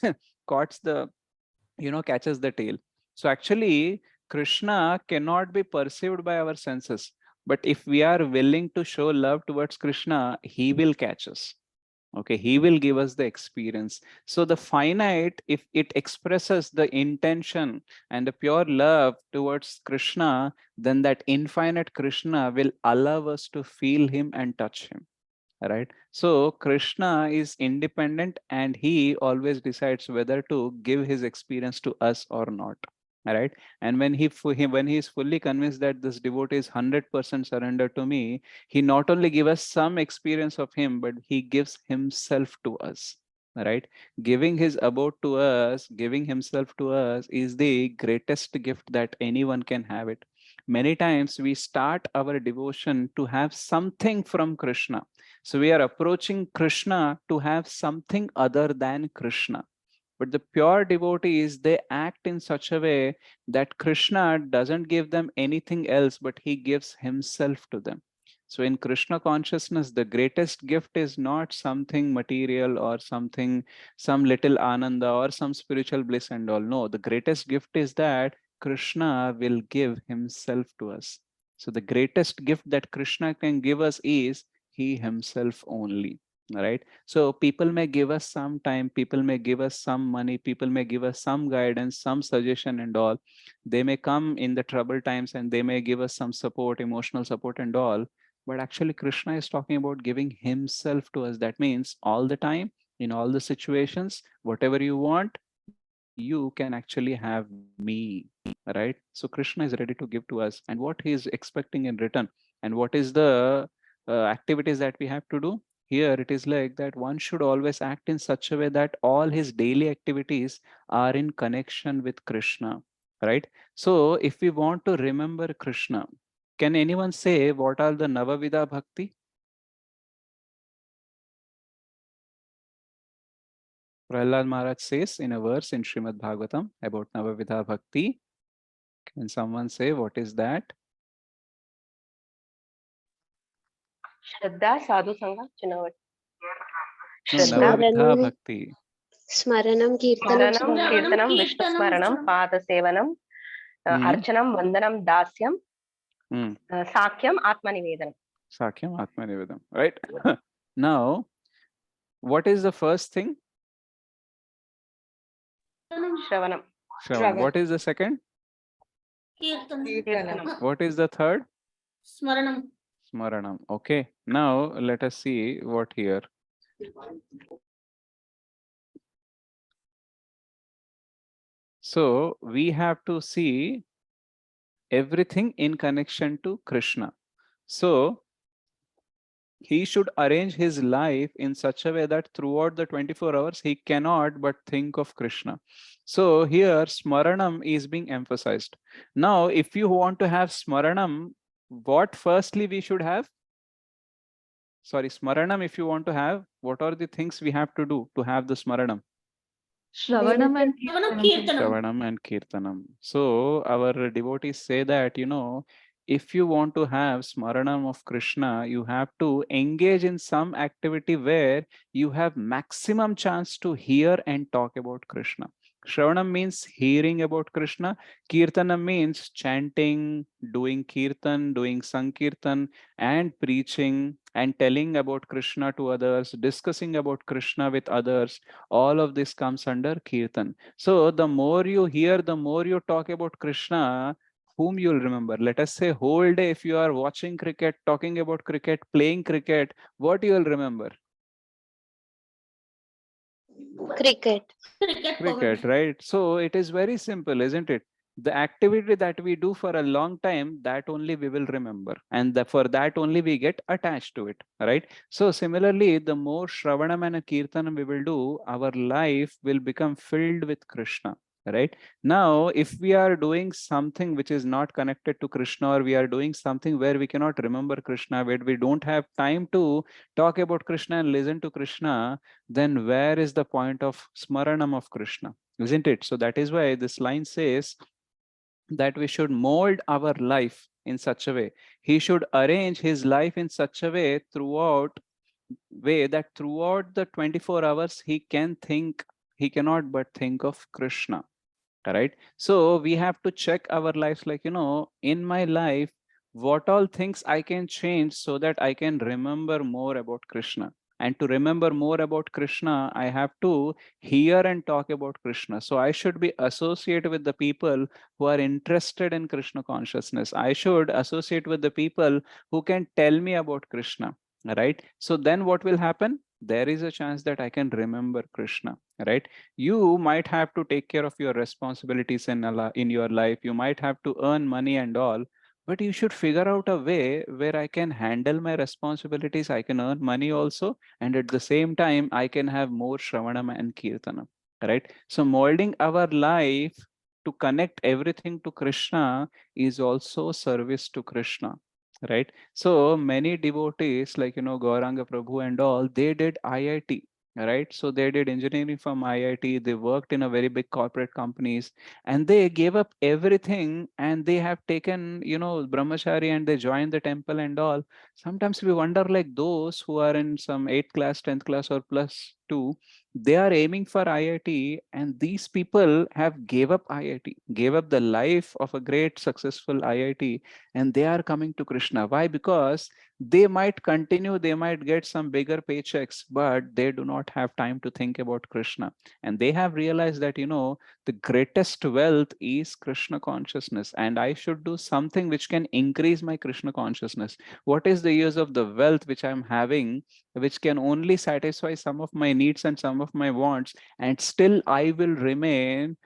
caught the, catches the tail. So actually Krishna cannot be perceived by our senses, but if we are willing to show love towards Krishna, he will catch us. Okay, he will give us the experience. So the finite, if it expresses the intention and the pure love towards Krishna, then that infinite Krishna will allow us to feel him and touch him, right? So Krishna is independent and he always decides whether to give his experience to us or not, right? And when when he is fully convinced that this devotee is 100% surrendered to me, he not only gives us some experience of him, but he gives himself to us, right? Giving his abode to us, giving himself to us is the greatest gift that anyone can have it. Many times we start our devotion to have something from Krishna, so we are approaching Krishna to have something other than Krishna. But the pure devotees, they act in such a way that Krishna doesn't give them anything else, but he gives himself to them. So in Krishna consciousness, the greatest gift is not something material or something, some little ananda or some spiritual bliss and all. No, the greatest gift is that Krishna will give himself to us. So the greatest gift that Krishna can give us is he himself only, right? So people may give us some time, people may give us some money, people may give us some guidance, some suggestion and all. They may come in the trouble times and they may give us some support, emotional support and all. But actually Krishna is talking about giving himself to us. That means all the time, in all the situations, whatever you want, you can actually have me, right? So Krishna is ready to give to us, and what he is expecting in return, and what is the activities that we have to do. Here it is like that one should always act in such a way that all his daily activities are in connection with Krishna, right? So if we want to remember Krishna, can anyone say what are the Navavida Bhakti? Prahlad Maharaj says in a verse in Srimad Bhagavatam about Navavidha Bhakti. Can someone say what is that? Shraddha, Sadhu Sangha, Chunavati. No, Shraddha, Navavidha Bhakti. Smaranam, Kirtanam, Smaranam, Kirtanam, Vishnu Smaranam, Pada Sevanam, Archanam, Vandanam, Dasyam, Sakyam, Atma Nivedanam. Sakyam Atma Nivedam, right? Now, what is the first thing? Shravanam. Shravan. What is the second? Kirtanam. What is the third? Smaranam. Smaranam. Okay. Now, let us see what here. So, we have to see everything in connection to Krishna. So, he should arrange his life in such a way that throughout the 24 hours, he cannot but think of Krishna. So here, Smaranam is being emphasized. Now, if you want to have Smaranam, what firstly we should have? Sorry, Smaranam, if you want to have, what are the things we have to do to have the Smaranam? Shravanam and Kirtanam. Shravanam and Kirtanam. So our devotees say that, if you want to have Smaranam of Krishna, you have to engage in some activity where you have maximum chance to hear and talk about Krishna. Shravanam means hearing about Krishna. Kirtanam means chanting, doing kirtan, doing sankirtan, and preaching and telling about Krishna to others, discussing about Krishna with others. All of this comes under kirtan. So the more you hear, the more you talk about Krishna, whom you'll remember. Let us say whole day, if you are watching cricket, talking about cricket, playing cricket, what you will remember? Cricket. Cricket, right? So it is very simple, isn't it? The activity that we do for a long time, that only we will remember, and for that only we get attached to it, right? So similarly, the more Shravanam and Kirtanam we will do, our life will become filled with Krishna, right? Now, if we are doing something which is not connected to Krishna, or we are doing something where we cannot remember Krishna, where we don't have time to talk about Krishna and listen to Krishna, then where is the point of Smaranam of Krishna? Isn't it? So that is why this line says that we should mold our life in such a way. He should arrange his life in such a way that throughout the 24 hours he cannot but think of Krishna. Right? So we have to check our lives, like, in my life, what all things I can change so that I can remember more about Krishna. And to remember more about Krishna, I have to hear and talk about Krishna. So I should be associated with the people who are interested in Krishna consciousness. I should associate with the people who can tell me about Krishna. Right? So then what will happen? There is a chance that I can remember Krishna. Right? You might have to take care of your responsibilities in your life. You might have to earn money and all, but you should figure out a way where I can handle my responsibilities. I can earn money also, and at the same time, I can have more Shravanam and Kirtanam, right? So molding our life to connect everything to Krishna is also service to Krishna, right? So many devotees, like, Gauranga Prabhu and all, they did IIT, right? So they did engineering from IIT. They worked in a very big corporate companies, and they gave up everything, and they have taken, brahmachari, and they joined the temple and all. Sometimes we wonder, like, those who are in some 8th class, 10th class, or +2, they are aiming for IIT, and these people have gave up IIT, gave up the life of a great successful IIT, and they are coming to Krishna. Why? Because they might continue, they might get some bigger paychecks, but they do not have time to think about Krishna. And they have realized that, the greatest wealth is Krishna consciousness, and I should do something which can increase my Krishna consciousness. What is the use of the wealth which I'm having, which can only satisfy some of my needs and some of my wants, and still I will remain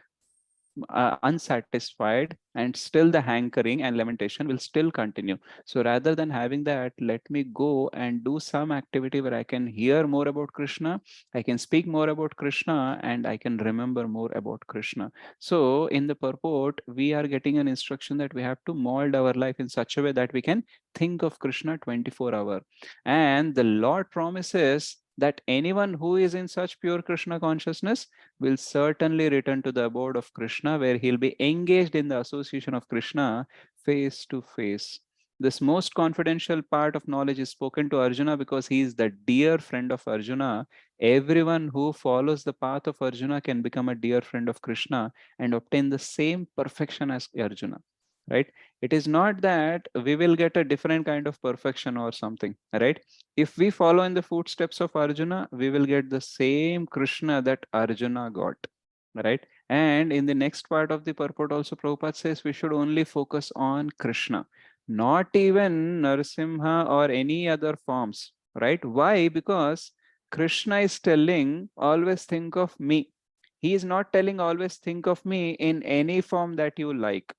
unsatisfied, and still the hankering and lamentation will still continue. So rather than having that, let me go and do some activity where I can hear more about Krishna, I can speak more about Krishna, and I can remember more about Krishna. So in the purport, we are getting an instruction that we have to mold our life in such a way that we can think of Krishna 24 hours. And the Lord promises that anyone who is in such pure Krishna consciousness will certainly return to the abode of Krishna, where he'll be engaged in the association of Krishna face to face. This most confidential part of knowledge is spoken to Arjuna because he is the dear friend of Arjuna. Everyone who follows the path of Arjuna can become a dear friend of Krishna and obtain the same perfection as Arjuna, right? It is not that we will get a different kind of perfection or something, right? If we follow in the footsteps of Arjuna, we will get the same Krishna that Arjuna got, right? And in the next part of the purport also, Prabhupada says we should only focus on Krishna, not even Narasimha or any other forms, right? Why? Because Krishna is telling, always think of me. He is not telling always think of me in any form that you like,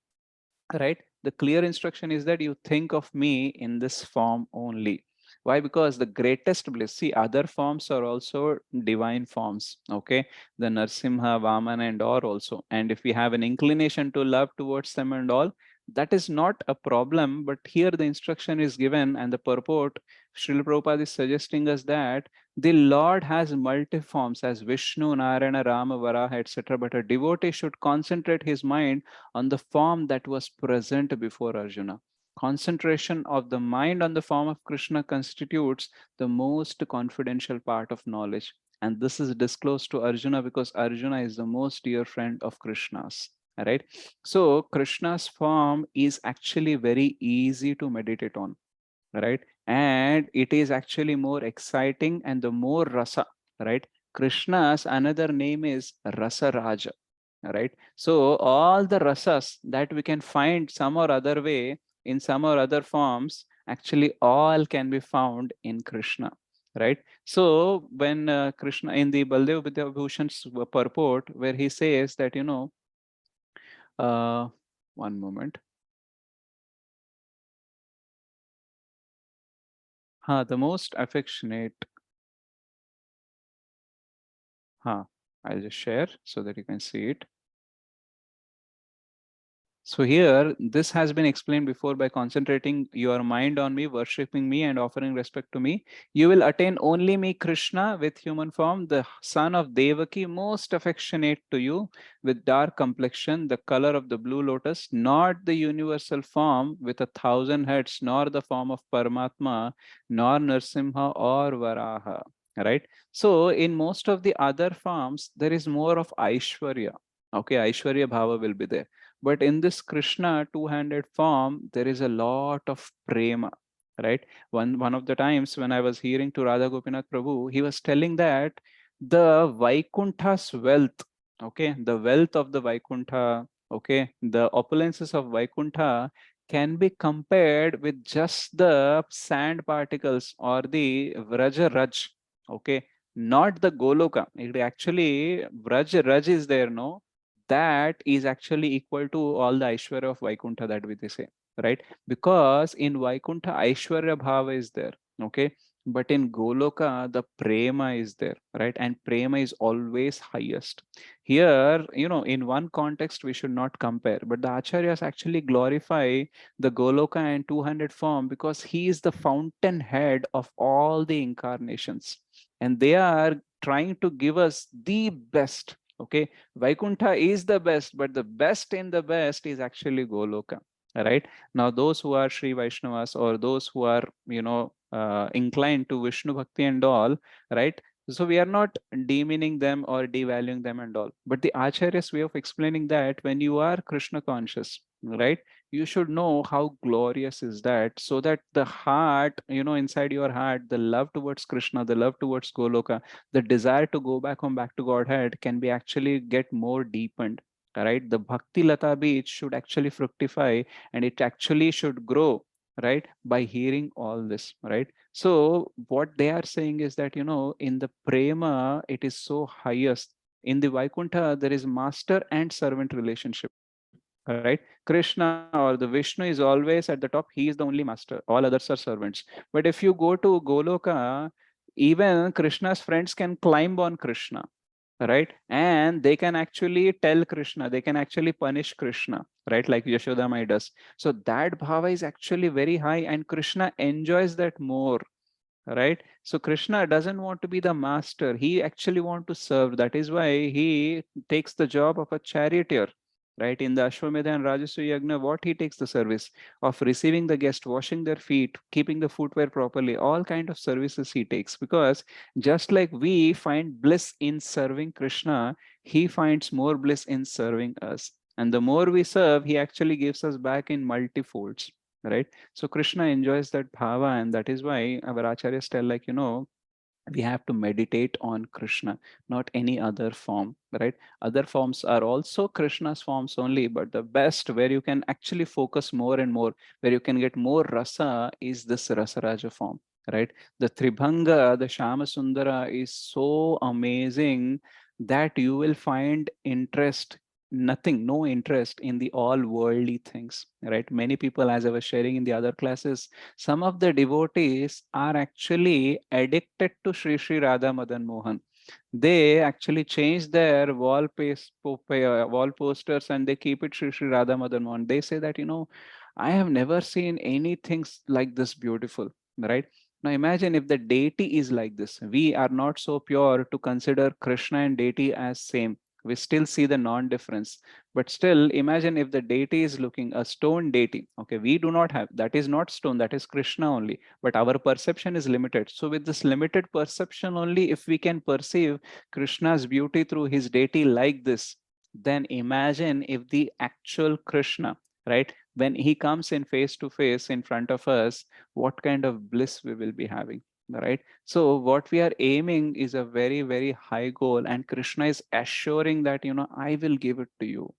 right? The clear instruction is that you think of me in this form only. Why? Because the greatest bliss, see, other forms are also divine forms, okay? The Narsimha, Vamana and all also. And if we have an inclination to love towards them and all, that is not a problem. But here the instruction is given, and the purport, Srila Prabhupada is suggesting us that the Lord has multi-forms as Vishnu, Narayana, Rama, Varaha, etc. But a devotee should concentrate his mind on the form that was present before Arjuna. Concentration of the mind on the form of Krishna constitutes the most confidential part of knowledge. And this is disclosed to Arjuna because Arjuna is the most dear friend of Krishna's. Right? So Krishna's form is actually very easy to meditate on, right? And it is actually more exciting and the more rasa, right? Krishna's another name is Rasa Raja, right? So all the rasas that we can find some or other way in some or other forms, actually all can be found in Krishna, right? So when Krishna in the Baldev Vidyabhushan's purport, where he says that, one moment. The most affectionate. I'll just share so that you can see it. So here, this has been explained before. By concentrating your mind on me, worshipping me and offering respect to me, you will attain only me, Krishna, with human form, the son of Devaki, most affectionate to you, with dark complexion, the color of the blue lotus, not the universal form with 1,000 heads, nor the form of Paramatma, nor Narsimha or Varaha, right? So in most of the other forms, there is more of Aishwarya. Okay, Aishwarya Bhava will be there. But in this Krishna two-handed form, there is a lot of prema, right? One of the times when I was hearing to Radha Gopinath Prabhu, he was telling that the Vaikuntha's wealth, okay, the wealth of the Vaikuntha, okay, the opulences of Vaikuntha can be compared with just the sand particles or the Vraja Raj, okay, not the Goloka. It actually, Raj is there, no? That is actually equal to all the Aishwarya of Vaikuntha that we say, right? Because in Vaikuntha, Aishwarya Bhava is there, okay? But in Goloka, the Prema is there, right? And Prema is always highest. Here, in one context, we should not compare, but the Acharyas actually glorify the Goloka and 200 form because he is the fountainhead of all the incarnations. And they are trying to give us the best. Okay, Vaikuntha is the best, but the best in the best is actually Goloka, right? Now, those who are Sri Vaishnavas or those who are, inclined to Vishnu Bhakti and all, right? So we are not demeaning them or devaluing them and all. But the Acharya's way of explaining that when you are Krishna conscious, right? You should know how glorious is that, so that the heart, inside your heart, the love towards Krishna, the love towards Goloka, the desire to go back home, back to Godhead can be actually get more deepened, right? The Bhakti Lata Beach should actually fructify and it actually should grow right? By hearing all this, right? So what they are saying is that, in the prema, it is so highest. In the Vaikuntha, there is master and servant relationship, right? Krishna or the Vishnu is always at the top. He is the only master. All others are servants. But if you go to Goloka, even Krishna's friends can climb on Krishna, right? And they can actually tell Krishna, they can actually punish Krishna, right? Like Yashoda Mai does. So that bhava is actually very high, and Krishna enjoys that more, right? So Krishna doesn't want to be the master. He actually want to serve. That is why he takes the job of a charioteer, right? In the Ashwamedha and Rajasuya Yagna, what he takes the service of receiving the guest, washing their feet, keeping the footwear properly, all kind of services he takes. Because just like we find bliss in serving Krishna, he finds more bliss in serving us. And the more we serve, he actually gives us back in multifolds, right? So Krishna enjoys that bhava, and that is why our acharyas tell, like, we have to meditate on Krishna, not any other form, right? Other forms are also Krishna's forms only, but the best where you can actually focus more and more, where you can get more rasa, is this Rasaraja form, right? The Tribhanga, the Shama Sundara is so amazing that you will find no interest in the all worldly things, right? Many people, as I was sharing in the other classes, some of the devotees are actually addicted to Sri Sri Radha Madan Mohan. They actually change their wall posters and they keep it Sri Sri Radha Madan Mohan. They say that, I have never seen anything like this beautiful, right? Now imagine if the deity is like this. We are not so pure to consider Krishna and deity as same. We still see the non-difference. But still, imagine if the deity is looking a stone deity. Okay, we do not have, that is not stone, that is Krishna only. But our perception is limited. So with this limited perception only, if we can perceive Krishna's beauty through his deity like this, then imagine if the actual Krishna, right, when he comes in face to face in front of us, what kind of bliss we will be having, right? So what we are aiming is a very, very high goal, and Krishna is assuring that, I will give it to you.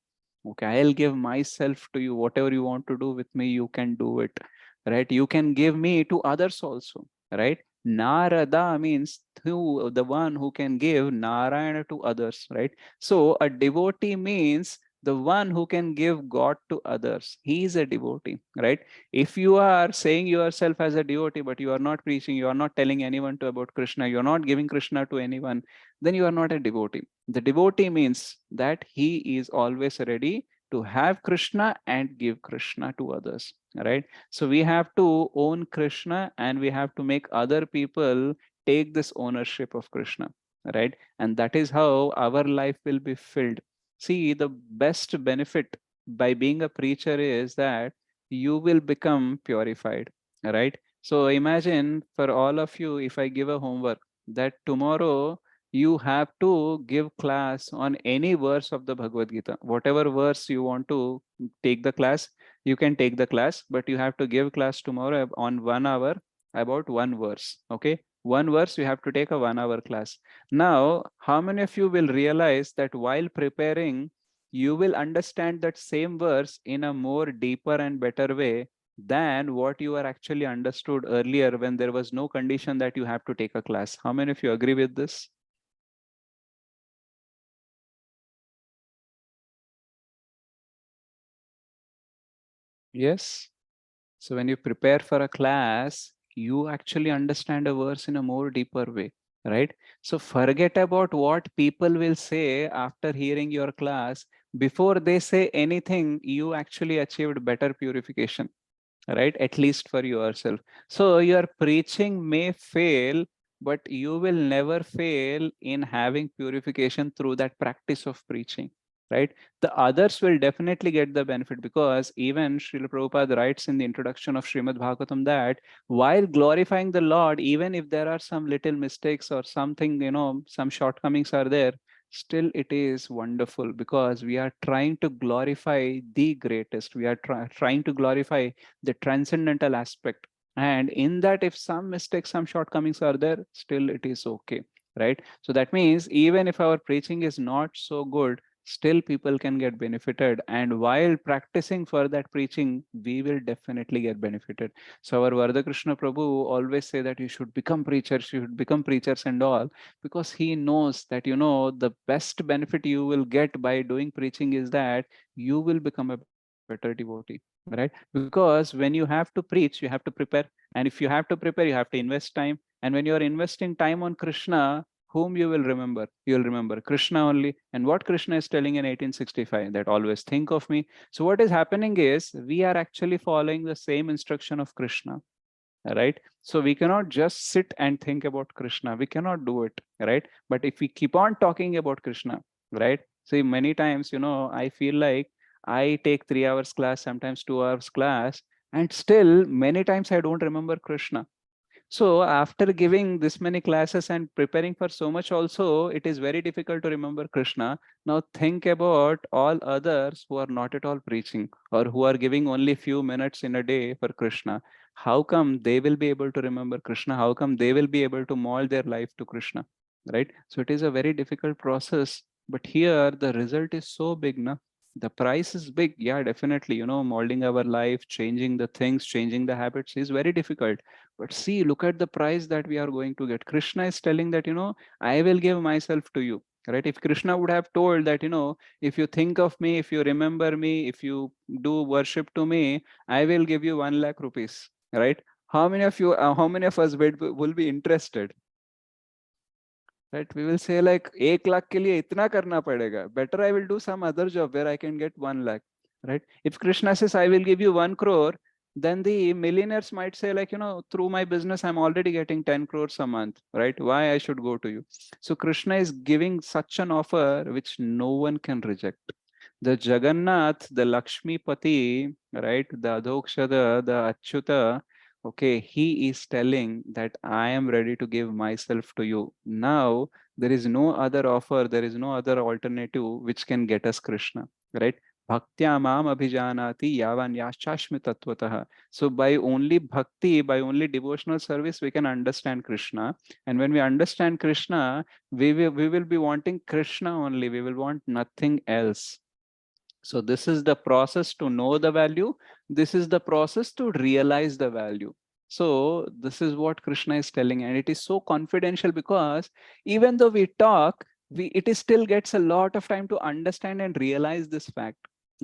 Okay, I'll give myself to you. Whatever you want to do with me, you can do it, right? You can give me to others also, right? Narada means who, the one who can give Narayana to others, right? So a devotee means the one who can give God to others. He is a devotee, right? If you are saying yourself as a devotee, but you are not preaching, you are not telling anyone to about Krishna, you are not giving Krishna to anyone, then you are not a devotee. The devotee means that he is always ready to have Krishna and give Krishna to others, right? So we have to own Krishna and we have to make other people take this ownership of Krishna, right? And that is how our life will be filled. See, the best benefit by being a preacher is that you will become purified, right? So imagine for all of you, if I give a homework that tomorrow you have to give class on any verse of the Bhagavad Gita. Whatever verse you want to take the class, you can take the class, but you have to give class tomorrow on 1 hour about one verse. Okay, one verse you have to take a 1 hour class. Now, how many of you will realize that while preparing, you will understand that same verse in a more deeper and better way than what you are actually understood earlier when there was no condition that you have to take a class? How many of you agree with this? Yes. So when you prepare for a class, you actually understand a verse in a more deeper way, right? So forget about what people will say after hearing your class. Before they say anything, you actually achieved better purification, right? At least for yourself. So your preaching may fail, but you will never fail in having purification through that practice of preaching, right? The others will definitely get the benefit, because even Srila Prabhupada writes in the introduction of Srimad Bhagavatam that while glorifying the Lord, even if there are some little mistakes or something, some shortcomings are there, still it is wonderful, because we are trying to glorify the greatest. We are trying to glorify the transcendental aspect. And in that, if some mistakes, some shortcomings are there, still it is okay, right? So that means even if our preaching is not so good, still people can get benefited. And while practicing for that preaching, we will definitely get benefited. So our Vardha Krishna Prabhu always say that you should become preachers, you should become preachers and all, because he knows that, you know, the best benefit you will get by doing preaching is that you will become a better devotee, right? Because when you have to preach, you have to prepare. And if you have to prepare, you have to invest time. And when you are investing time on Krishna, whom you will remember? You will remember Krishna only. And what Krishna is telling in 1865, that always think of me. So what is happening is we are actually following the same instruction of Krishna, right? So we cannot just sit and think about Krishna. We cannot do it, right? But if we keep on talking about Krishna, right? See, many times, you know, I feel like I take 3 hours class, sometimes 2 hours class, and still many times I don't remember Krishna. So after giving this many classes and preparing for so much also, it is very difficult to remember Krishna. Now think about all others who are not at all preaching or who are giving only few minutes in a day for Krishna. How come they will be able to remember Krishna? How come they will be able to mold their life to Krishna, right? So it is a very difficult process, but here the result is so big, na? The price is big. Yeah, definitely, you know, molding our life, changing the things, changing the habits is very difficult. But see, look at the price that we are going to get. Krishna is telling that, you know, I will give myself to you, right? If Krishna would have told that, you know, if you think of me, if you remember me, if you do worship to me, I will give you 1 lakh rupees, right? How many of you, how many of us will be interested? Right? We will say like, 1 lakh के लिए इतना करना पड़ेगा. Better I will do some other job where I can get 1 lakh, right? If Krishna says, I will give you 1 crore, then the millionaires might say like, you know, through my business, I'm already getting 10 crores a month, right? Why I should go to you? So Krishna is giving such an offer which no one can reject. The Jagannath, the Lakshmi Pati, right? The Adhokshada, the Achyuta, okay, he is telling that I am ready to give myself to you. Now, there is no other offer, there is no other alternative which can get us Krishna, right? Bhaktya mam abhijanati yavan yashashmi tattvataha. So by only bhakti, by only devotional service, we can understand Krishna. And when we understand Krishna, we will be wanting Krishna only. We will want nothing else. So this is the process to know the value. This is the process to realize the value. So this is what Krishna is telling, and it is so confidential because even though we talk, it is still gets a lot of time to understand and realize this fact,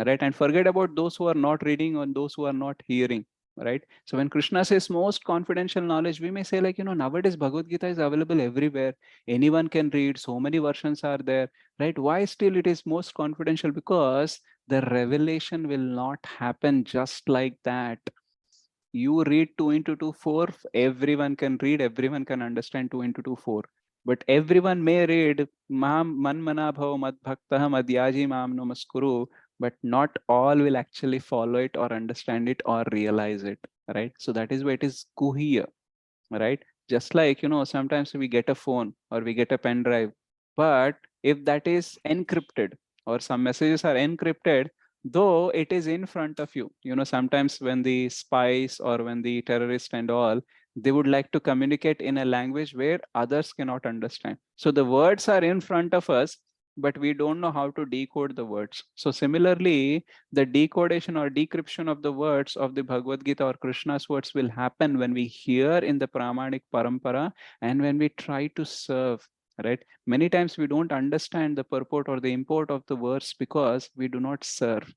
right? And forget about those who are not reading and those who are not hearing, right? So when Krishna says most confidential knowledge, we may say like, you know, nowadays Bhagavad Gita is available everywhere. Anyone can read, so many versions are there, right? Why still it is most confidential? Because the revelation will not happen just like that. You read 2 into 2, 4, everyone can read, everyone can understand 2 into 2, 4. But everyone may read Mam Manmana Bhava Mad Bhaktah Madhyaji Mam Namaskuru, but not all will actually follow it or understand it or realize it, right? So that is why it is Guhya, right? Just like, you know, sometimes we get a phone or we get a pen drive, but if that is encrypted or some messages are encrypted, though it is in front of you, you know, sometimes when the spies or when the terrorists and all, they would like to communicate in a language where others cannot understand. So the words are in front of us, but we don't know how to decode the words. So similarly, the decodation or decryption of the words of the Bhagavad Gita or Krishna's words will happen when we hear in the Pramanic Parampara and when we try to serve, right? Many times we don't understand the purport or the import of the words because we do not serve.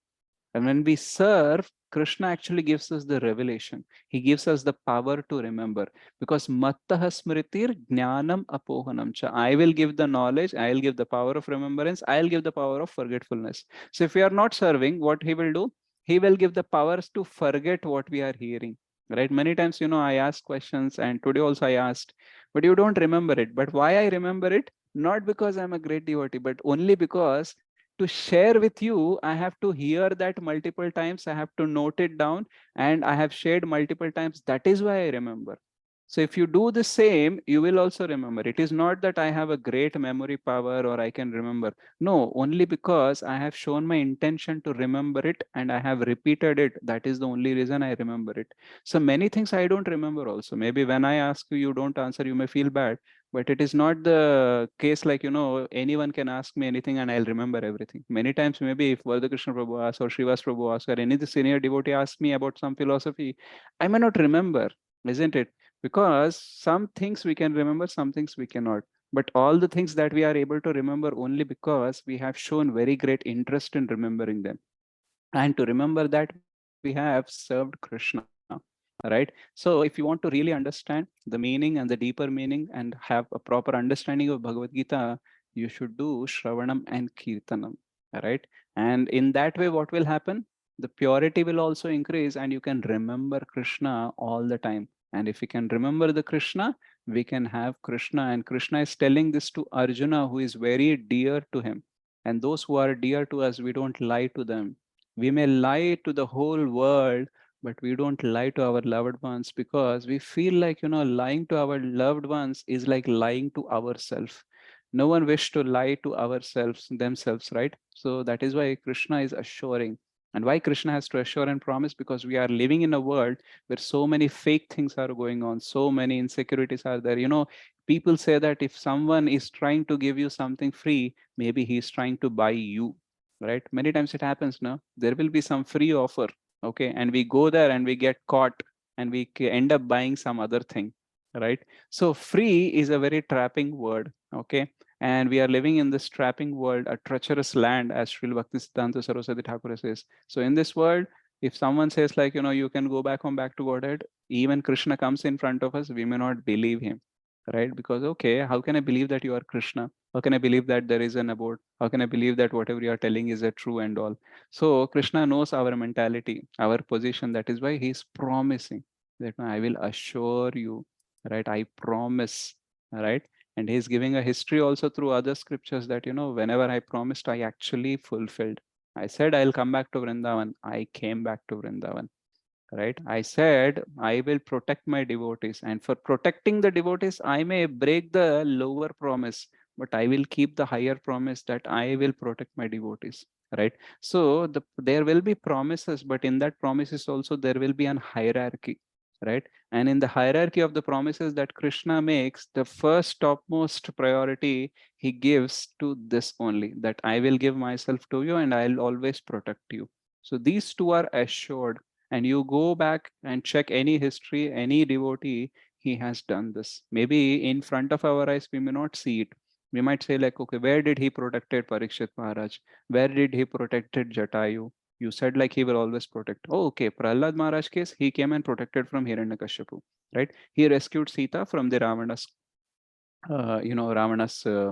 And when we serve, Krishna actually gives us the revelation. He gives us the power to remember, because mattaha smritir jnanam apohanam cha. I will give the knowledge, I will give the power of remembrance, I will give the power of forgetfulness. So if we are not serving, what he will do? He will give the powers to forget what we are hearing. Right? Many times, you know, I ask questions, and today also I asked, but you don't remember it. But why I remember it? Not because I'm a great devotee, but only because to share with you, I have to hear that multiple times, I have to note it down, and I have shared multiple times. That is why I remember. So if you do the same, you will also remember. It is not that I have a great memory power or I can remember. No, only because I have shown my intention to remember it and I have repeated it. That is the only reason I remember it. So many things I don't remember also. Maybe when I ask you, you don't answer, you may feel bad. But it is not the case like, anyone can ask me anything and I'll remember everything. Many times, maybe if Krishna Prabhu asks or Srivas Prabhu asks or any of the senior devotee asks me about some philosophy, I may not remember, isn't it? Because some things we can remember, some things we cannot. But all the things that we are able to remember only because we have shown very great interest in remembering them. And to remember that, we have served Krishna. Right. So if you want to really understand the meaning and the deeper meaning and have a proper understanding of Bhagavad Gita, you should do Shravanam and Kirtanam. Right. And in that way, what will happen? The purity will also increase and you can remember Krishna all the time. And if we can remember the Krishna, we can have Krishna. And Krishna is telling this to Arjuna, who is very dear to him. And those who are dear to us, we don't lie to them. We may lie to the whole world, but we don't lie to our loved ones because we feel like, lying to our loved ones is like lying to ourselves. No one wish to lie to ourselves themselves, right? So that is why Krishna is assuring. And why Krishna has to assure and promise? Because we are living in a world where so many fake things are going on, so many insecurities are there. People say that if someone is trying to give you something free, maybe he's trying to buy you, right? Many times it happens now. There will be some free offer, okay, and we go there and we get caught and we end up buying some other thing, right? So free is a very trapping word, okay, and we are living in this trapping world, a treacherous land, as Srila Bhaktisiddhanta Saraswati Thakur says. So in this world, if someone says like, you can go back home, back to Godhead, even Krishna comes in front of us, we may not believe him, right? Because, okay, how can I believe that you are Krishna? How can I believe that there is an abode? How can I believe that whatever you are telling is a true and all? So Krishna knows our mentality, our position. That is why he's promising that I will assure you, right? I promise, right? And he's giving a history also through other scriptures that, whenever I promised, I actually fulfilled. I said, I'll come back to Vrindavan. I came back to Vrindavan, right? I said, I will protect my devotees. And for protecting the devotees, I may break the lower promise, but I will keep the higher promise that I will protect my devotees, right? So there will be promises, but in that promises also, there will be an hierarchy, right? And in the hierarchy of the promises that Krishna makes, the first topmost priority he gives to this only, that I will give myself to you and I'll always protect you. So these two are assured, and you go back and check any history, any devotee, he has done this. Maybe in front of our eyes, we may not see it. We might say like, okay, where did he protected Parikshit Maharaj? Where did he protected Jatayu? You said like he will always protect. Oh, okay. Prahlad Maharaj case, he came and protected from Hiranyakashipu, right? He rescued Sita from the Ravana's, Ravana's uh,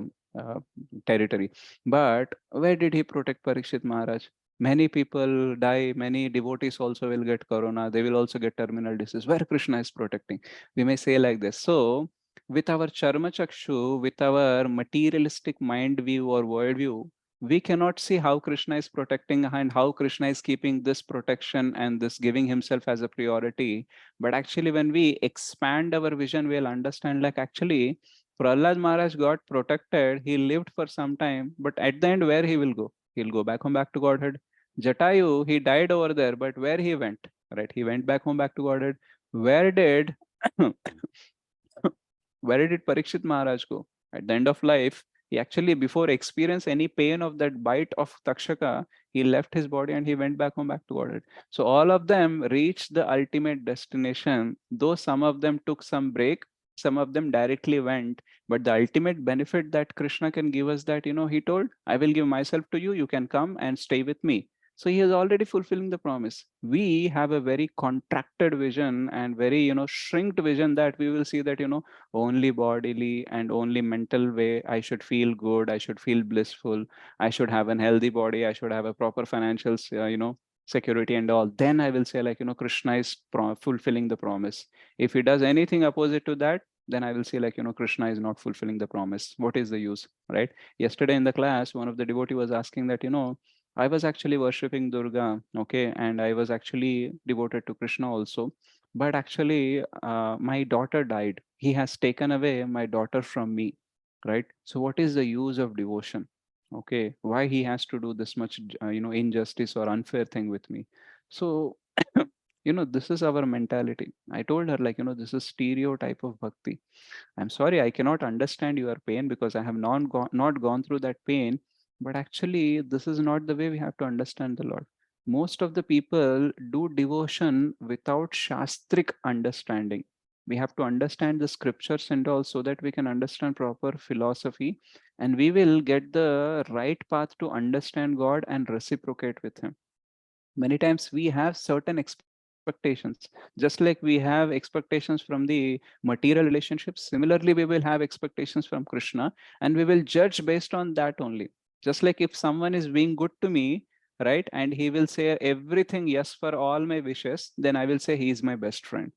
territory. But where did he protect Parikshit Maharaj? Many people die, many devotees also will get corona, they will also get terminal disease. Where Krishna is protecting? We may say like this. So with our charma chakshu, with our materialistic mind view or world view, we cannot see how Krishna is protecting and how Krishna is keeping this protection and this giving himself as a priority. But actually, when we expand our vision, we'll understand like actually Prahlad Maharaj got protected, he lived for some time, but at the end, where he will go? He'll go back home, back to Godhead. Jatayu, he died over there, but where he went? Right? He went back home, back to Godhead. Where did where did Parikshit Maharaj go? At the end of life, he actually, before experience any pain of that bite of Takshaka, he left his body and he went back home, back to Godhead. So all of them reached the ultimate destination, though some of them took some break, some of them directly went. But the ultimate benefit that Krishna can give us that, he told, I will give myself to you, you can come and stay with me. So he is already fulfilling the promise. We have a very contracted vision and very, shrinked vision that we will see that, only bodily and only mental way I should feel good, I should feel blissful, I should have an healthy body, I should have a proper financial security and all. Then I will say like, Krishna is fulfilling the promise. If he does anything opposite to that, then I will say like, Krishna is not fulfilling the promise. What is the use, right? Yesterday in the class, one of the devotee was asking that, I was actually worshipping Durga, okay, and I was actually devoted to Krishna also, but actually my daughter died. He has taken away my daughter from me, right? So what is the use of devotion? Okay, why he has to do this much injustice or unfair thing with me? So this is our mentality. I told her, like, this is stereotype of bhakti. I'm sorry, I cannot understand your pain because I have not gone through that pain. But actually, this is not the way we have to understand the Lord. Most of the people do devotion without shastric understanding. We have to understand the scriptures and all, so that we can understand proper philosophy, and we will get the right path to understand God and reciprocate with Him. Many times we have certain expectations, just like we have expectations from the material relationships. Similarly, we will have expectations from Krishna, and we will judge based on that only. Just like if someone is being good to me, right, and he will say everything yes for all my wishes, then I will say he is my best friend.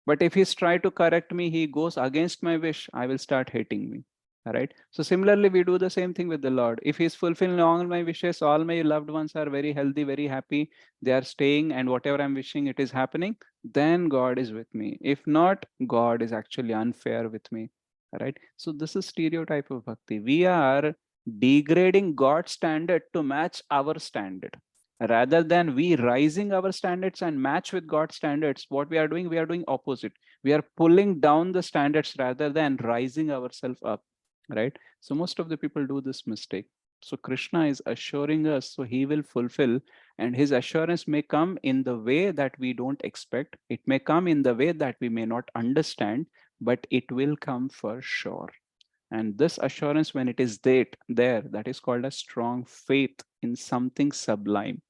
But if he's try to correct me, he goes against my wish, I will start hating me. All right. So similarly, we do the same thing with the Lord. If he's fulfilling all my wishes, all my loved ones are very healthy, very happy, they are staying, and whatever I'm wishing, it is happening, then God is with me. If not, God is actually unfair with me. All right. So this is stereotype of bhakti. We are degrading God's standard to match our standard. Rather than we rising our standards and match with God's standards, what we are doing opposite. We are pulling down the standards rather than rising ourselves up, right? So most of the people do this mistake. So Krishna is assuring us, so he will fulfill, and his assurance may come in the way that we don't expect. It may come in the way that we may not understand, but it will come for sure. And this assurance, when it is there, that is called a strong faith in something sublime,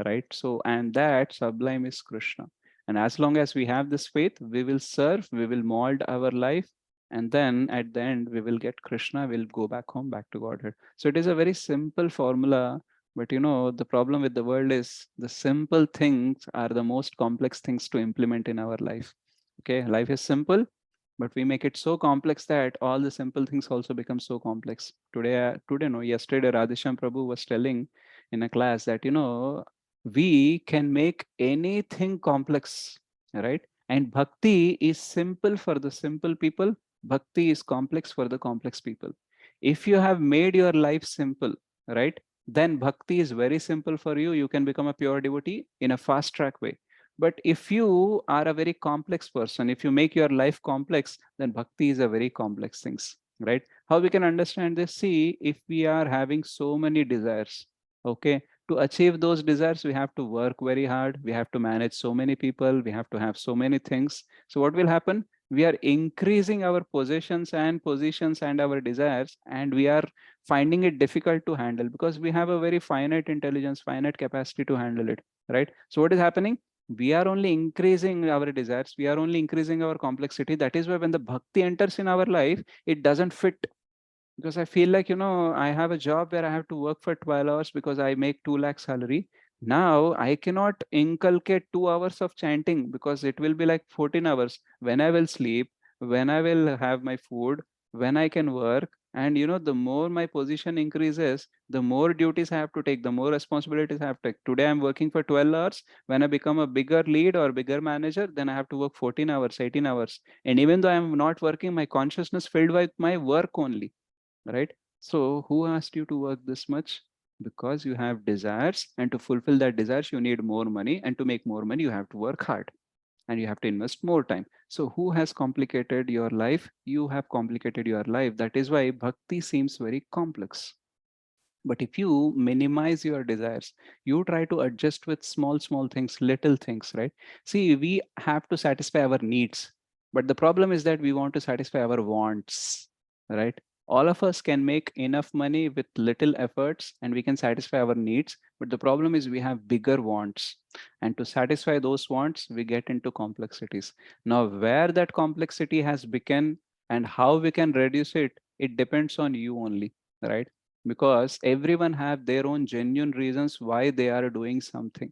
right? So, and that sublime is Krishna. And as long as we have this faith, we will serve, we will mold our life, and then at the end, we will get Krishna, we'll go back home, back to Godhead. So it is a very simple formula, but the problem with the world is the simple things are the most complex things to implement in our life. Okay, life is simple, but we make it so complex that all the simple things also become so complex. No, yesterday, Radhisham Prabhu was telling in a class that, we can make anything complex, right? And bhakti is simple for the simple people. Bhakti is complex for the complex people. If you have made your life simple, right, then bhakti is very simple for you. You can become a pure devotee in a fast track way. But if you are a very complex person, if you make your life complex, then bhakti is a very complex things, right? How we can understand this? See, if we are having so many desires, okay, to achieve those desires, we have to work very hard. We have to manage so many people. We have to have so many things. So what will happen? We are increasing our possessions and positions and our desires, and we are finding it difficult to handle because we have a very finite intelligence, finite capacity to handle it, right? So what is happening? We are only increasing our desires. We are only increasing our complexity. That is why when the bhakti enters in our life, it doesn't fit, because I feel like, I have a job where I have to work for 12 hours because I make 2 lakh salary. Now I cannot inculcate 2 hours of chanting because it will be like 14 hours when I will sleep, when I will have my food, when I can work. And the more my position increases, the more duties I have to take, the more responsibilities I have to take. Today I'm working for 12 hours. When I become a bigger lead or bigger manager, then I have to work 14 hours, 18 hours. And even though I'm not working, my consciousness filled with my work only, right? So who asked you to work this much? Because you have desires, and to fulfill that desires, you need more money, and to make more money, you have to work hard and you have to invest more time. So who has complicated your life? You have complicated your life. That is why bhakti seems very complex. But if you minimize your desires, you try to adjust with small things, little things, right? See, we have to satisfy our needs, but the problem is that we want to satisfy our wants, right? All of us can make enough money with little efforts and we can satisfy our needs. But the problem is we have bigger wants. And to satisfy those wants, we get into complexities. Now, where that complexity has begun and how we can reduce it, it depends on you only, right? Because everyone have their own genuine reasons why they are doing something.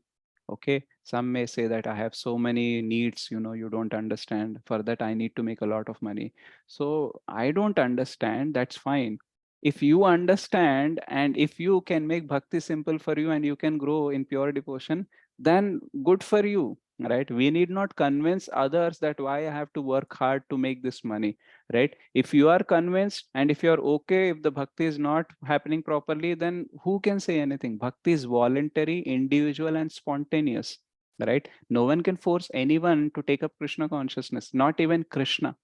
Okay, some may say that I have so many needs, you don't understand, for that I need to make a lot of money. So I don't understand, that's fine. If you understand and if you can make bhakti simple for you and you can grow in pure devotion, then good for you, right? We need not convince others that why I have to work hard to make this money, right? If you are convinced and if you are okay, if the bhakti is not happening properly, then who can say anything? Bhakti is voluntary, individual and spontaneous, right? No one can force anyone to take up Krishna consciousness, not even Krishna,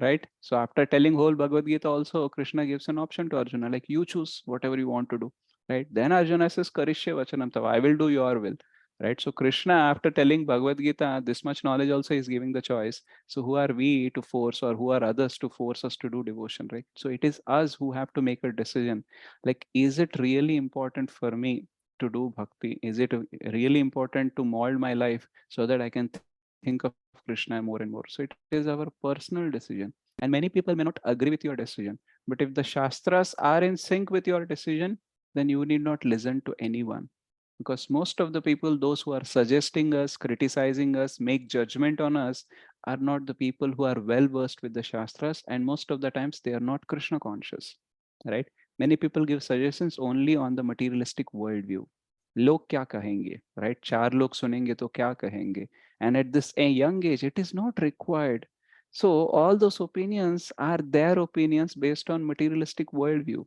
right? So after telling whole Bhagavad Gita also, Krishna gives an option to Arjuna, like you choose whatever you want to do, right? Then Arjuna says, Karishya Vachanam Tava, I will do your will, right? So Krishna, after telling Bhagavad Gita, this much knowledge also is giving the choice. So who are we to force, or who are others to force us to do devotion, right? So it is us who have to make a decision. Like, is it really important for me to do bhakti? Is it really important to mold my life so that I can think of Krishna more and more? So it is our personal decision. And many people may not agree with your decision. But if the Shastras are in sync with your decision, then you need not listen to anyone. Because most of the people, those who are suggesting us, criticizing us, make judgment on us, are not the people who are well versed with the Shastras. And most of the times, they are not Krishna conscious, right? Many people give suggestions only on the materialistic worldview. लोग क्या कहेंगे, right? चार लोग सुनेंगे तो क्या कहेंगे? And at this a young age, it is not required. So all those opinions are their opinions based on materialistic worldview,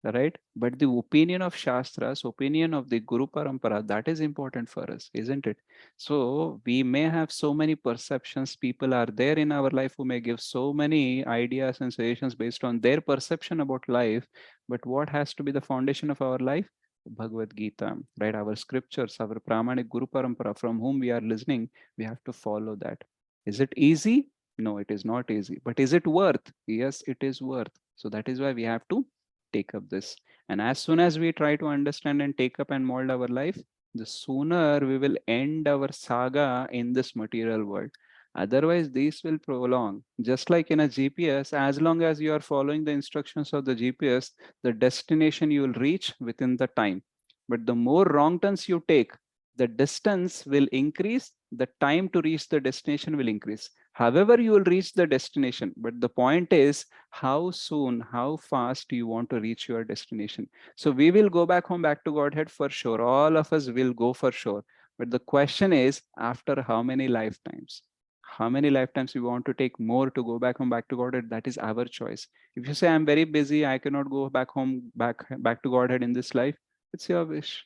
right? But the opinion of Shastras, opinion of the Guru Parampara, that is important for us, isn't it? So we may have so many perceptions. People are there in our life who may give so many ideas and suggestions based on their perception about life. But what has to be the foundation of our life? Bhagavad Gita, right? Our scriptures, our Pramanic Guru Parampara, from whom we are listening, we have to follow that. Is it easy? No, it is not easy. But is it worth? Yes, it is worth. So that is why we have to take up this. And as soon as we try to understand and take up and mold our life, the sooner we will end our saga in this material world. Otherwise, these will prolong. Just like in a GPS, as long as you are following the instructions of the GPS, the destination you will reach within the time. But the more wrong turns you take, the distance will increase, the time to reach the destination will increase. However, you will reach the destination. But the point is, how soon, how fast do you want to reach your destination? So we will go back home, back to Godhead for sure. All of us will go for sure. But the question is, after how many lifetimes? How many lifetimes we want to take more to go back home, back to Godhead? That is our choice. If you say, I'm very busy, I cannot go back home, back to Godhead in this life, it's your wish.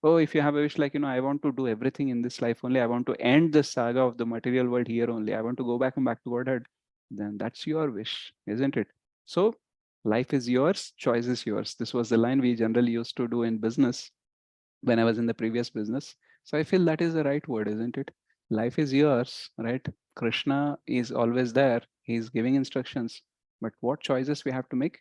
Oh, if you have a wish like, I want to do everything in this life only, I want to end the saga of the material world here only, I want to go back and back to Godhead, then that's your wish, isn't it? So life is yours, choice is yours. This was the line we generally used to do in business when I was in the previous business. So I feel that is the right word, isn't it? Life is yours, right? Krishna is always there. He's giving instructions. But what choices we have to make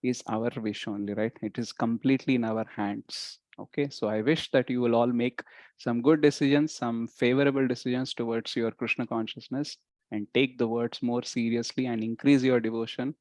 is our wish only, right? It is completely in our hands. Okay, so I wish that you will all make some good decisions, some favorable decisions towards your Krishna consciousness, and take the words more seriously and increase your devotion,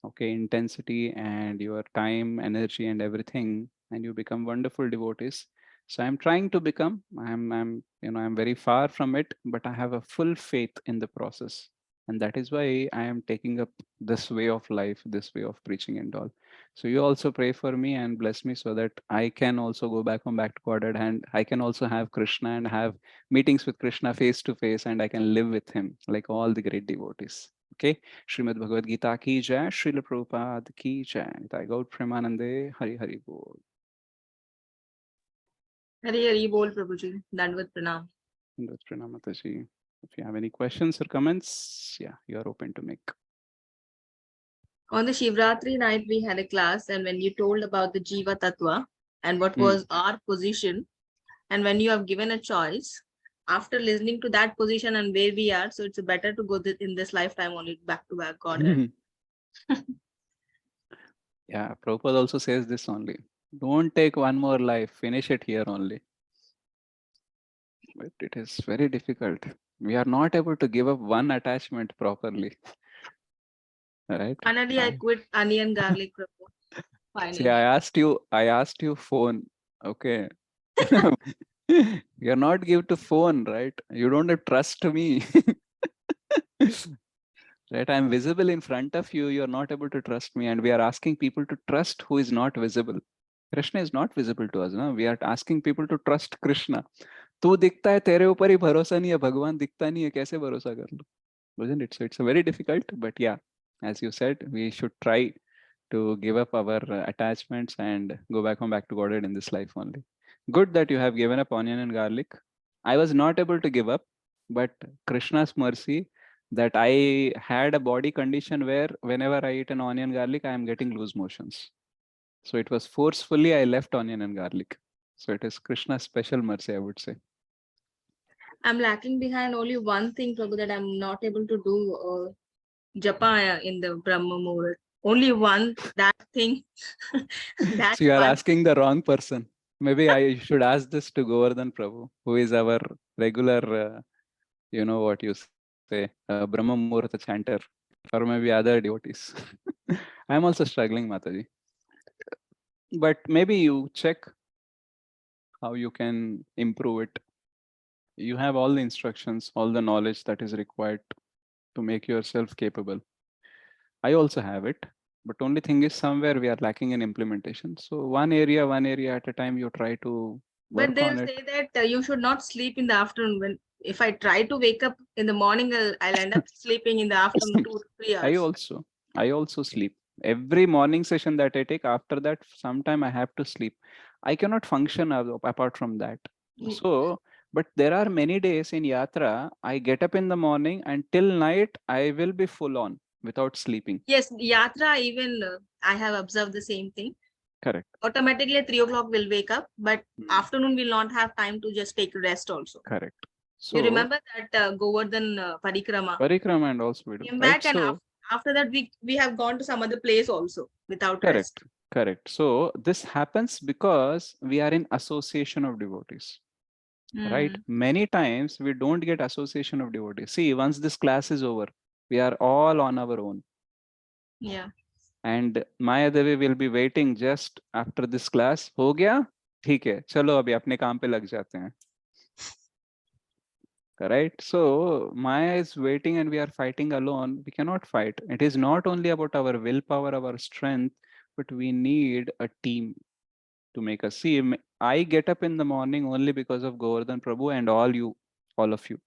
okay, intensity and your time, energy, and everything, and you become wonderful devotees. So I'm trying to become, I'm very far from it, but I have a full faith in the process. And that is why I am taking up this way of life, this way of preaching and all. So you also pray for me and bless me so that I can also go back home, back to Godhead, and I can also have Krishna and have meetings with Krishna face to face, and I can live with him like all the great devotees. Okay. Srimad Bhagavad Gita ki jai, Srila Prabhupada ki jai. Nitai Gaur Premanande, Hari Hari Bol. Hari Hari Bol, Prabhuji. Dandavad Pranam. Dandavad Pranam, Mataji. If you have any questions or comments, yeah, you are open to make. On the Shivratri night, we had a class, and when you told about the Jiva Tattva and what was our position, and when you have given a choice, after listening to that position and where we are, so it's better to go in this lifetime only back to back Godhead. Yeah, Prabhupada also says this only. Don't take one more life, finish it here only. But it is very difficult. We are not able to give up one attachment properly. Right? Finally, I quit onion garlic. Finally. See, I asked you phone. Okay. You're not give to phone, right? You don't have trust me. Right? I'm visible in front of you. You're not able to trust me. And we are asking people to trust who is not visible. Krishna is not visible to us. No? We are asking people to trust Krishna. तू दिखता है तेरे ऊपर ही भरोसा नहीं है भगवान दिखता नहीं है कैसे भरोसा कर लो isn't it? So it's a very difficult, but yeah, as you said, we should try to give up our attachments and go back home, back to Godhead in this life only. Good that you have given up onion and garlic. I was not able to give up, but Krishna's mercy that I had a body condition where whenever I eat an onion garlic, I am getting loose motions. So it was forcefully I left onion and garlic. So it is Krishna's special mercy, I would say. I'm lacking behind only one thing, Prabhu, that I'm not able to do japa in the Brahma Muhurat. Only one, that thing. That So you are one. asking the wrong person. Maybe I should ask this to Govardhan Prabhu, who is our regular, you know what you say, Brahma Muhurta chanter, or maybe other devotees. I'm also struggling, Mataji. But maybe you check how you can improve it. You have all the instructions, all the knowledge that is required to make yourself capable. I also have it, but only thing is somewhere we are lacking in implementation. So one area at a time, you try to But work they'll on it. say that you should not sleep in the afternoon. When if I try to wake up in the morning, I'll end up sleeping in the afternoon 2-3 hours. I also sleep. Every morning session that I take, after that, sometime I have to sleep. I cannot function apart from that. So, but there are many days in Yatra, I get up in the morning and till night, I will be full on without sleeping. Yes, Yatra, even I have observed the same thing. Correct. Automatically at 3 o'clock we'll wake up, but afternoon we'll not have time to just take rest also. Correct. So you remember that Govardhan Parikrama? Parikrama and also we do. Came Right? back and So, after that we have gone to some other place also without correct. rest. Correct. So this happens because we are in association of devotees. Right? Many times we don't get association of devotees. See, once this class is over, we are all on our own. Yeah. And Maya Devi will be waiting just after this class. हो गया? ठीक है, चलो अभी अपने काम पे लग जाते हैं. Right? So Maya is waiting and we are fighting alone. We cannot fight. It is not only about our willpower, our strength, but we need a team to make us see. I get up in the morning only because of Govardhan Prabhu and all of you.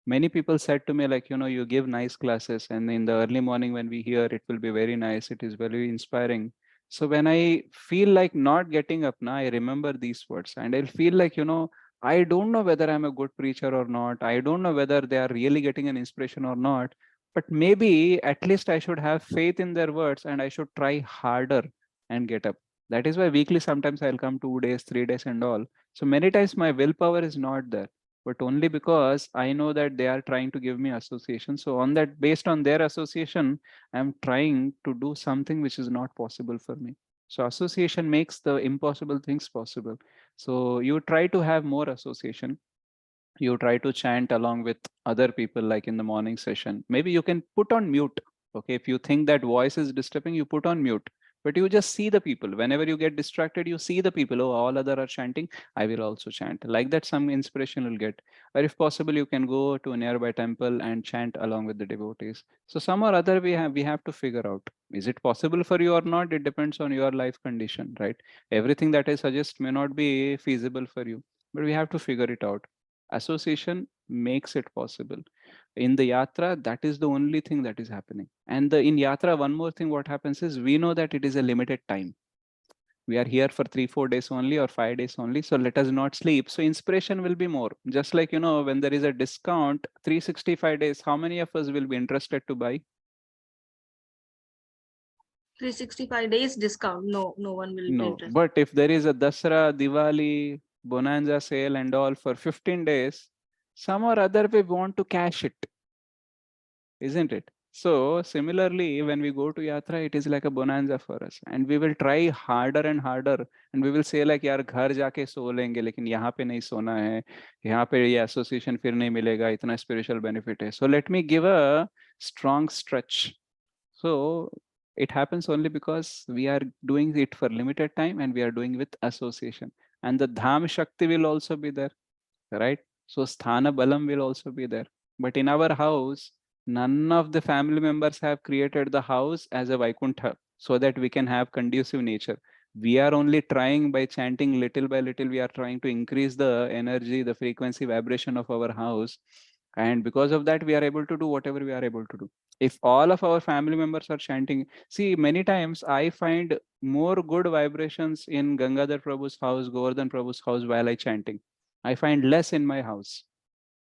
Many people said to me, like, you give nice classes, and in the early morning when we hear, it will be very nice. It is very inspiring. So when I feel like not getting up now, I remember these words and I'll feel like, I don't know whether I'm a good preacher or not. I don't know whether they are really getting an inspiration or not, but maybe at least I should have faith in their words and I should try harder and get up. That is why weekly, sometimes I'll come 2 days, 3 days and all. So many times my willpower is not there, but only because I know that they are trying to give me association. So on that, based on their association, I'm trying to do something which is not possible for me. So association makes the impossible things possible. So you try to have more association. You try to chant along with other people, like in the morning session. Maybe you can put on mute. Okay, if you think that voice is disturbing, you put on mute. But you just see the people. Whenever you get distracted, you see the people. Oh, all other are chanting, I will also chant. Like that, some inspiration will get. Or if possible, you can go to a nearby temple and chant along with the devotees. So some or other we have to figure out. Is it possible for you or not? It depends on your life condition, right? Everything that I suggest may not be feasible for you, but we have to figure it out. Association makes it possible. In the yatra, that is the only thing that is happening. And in yatra, one more thing what happens is, we know that it is a limited time. We are here for 3-4 days only or 5 days only, so let us not sleep. So inspiration will be more. Just like, when there is a discount 365 days, how many of us will be interested to buy? 365 days discount. No one will be No, interested. but if there is a Dasra, Diwali, Bonanza sale and all for 15 days, some or other we want to cash it, isn't it? So similarly, when we go to yatra, it is like a bonanza for us, and we will try harder and harder, and we will say like, यार घर जाके सो लेंगे, लेकिन यहाँ पे नहीं सोना है, यहाँ पे ये association फिर नहीं मिलेगा, इतना spiritual benefit है. So let me give a strong stretch. So it happens only because we are doing it for limited time and we are doing with association, and the dham shakti will also be there, right? So sthana balam will also be there. But in our house, none of the family members have created the house as a Vaikuntha so that we can have conducive nature. We are only trying, by chanting little by little, we are trying to increase the energy, the frequency, vibration of our house. And because of that, we are able to do whatever we are able to do. If all of our family members are chanting, see, many times I find more good vibrations in Gangadhar Prabhu's house, Govardhan Prabhu's house while I chanting. I find less in my house,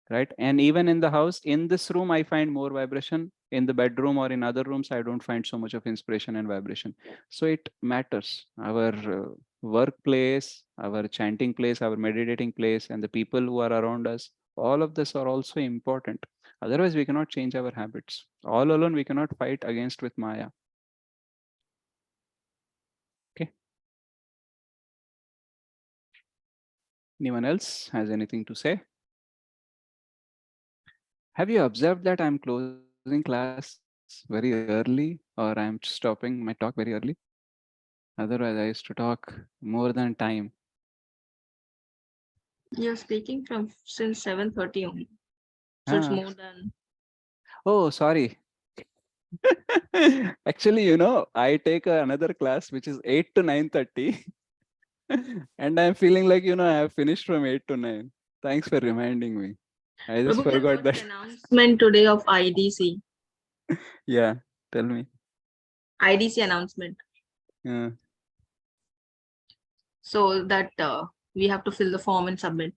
right? And even in the house, in this room, I find more vibration. In the bedroom or in other rooms, I don't find so much of inspiration and vibration. So it matters. Our workplace, our chanting place, our meditating place, and the people who are around us, all of this are also important. Otherwise, we cannot change our habits. All alone, we cannot fight against with Maya. Okay. Anyone else has anything to say? Have you observed that I'm closing class very early, or I'm stopping my talk very early? Otherwise, I used to talk more than time. You're speaking from since 7:30 only. So it's Ah. more than. Oh, sorry. Actually, I take another class which is 8 to 9:30. And I'm feeling like, I have finished from 8 to 9. Thanks for reminding me. I just Prabhu, we have forgot got that. an announcement today of IDC. Yeah, tell me. IDC announcement. Yeah, So that we have to fill the form and submit.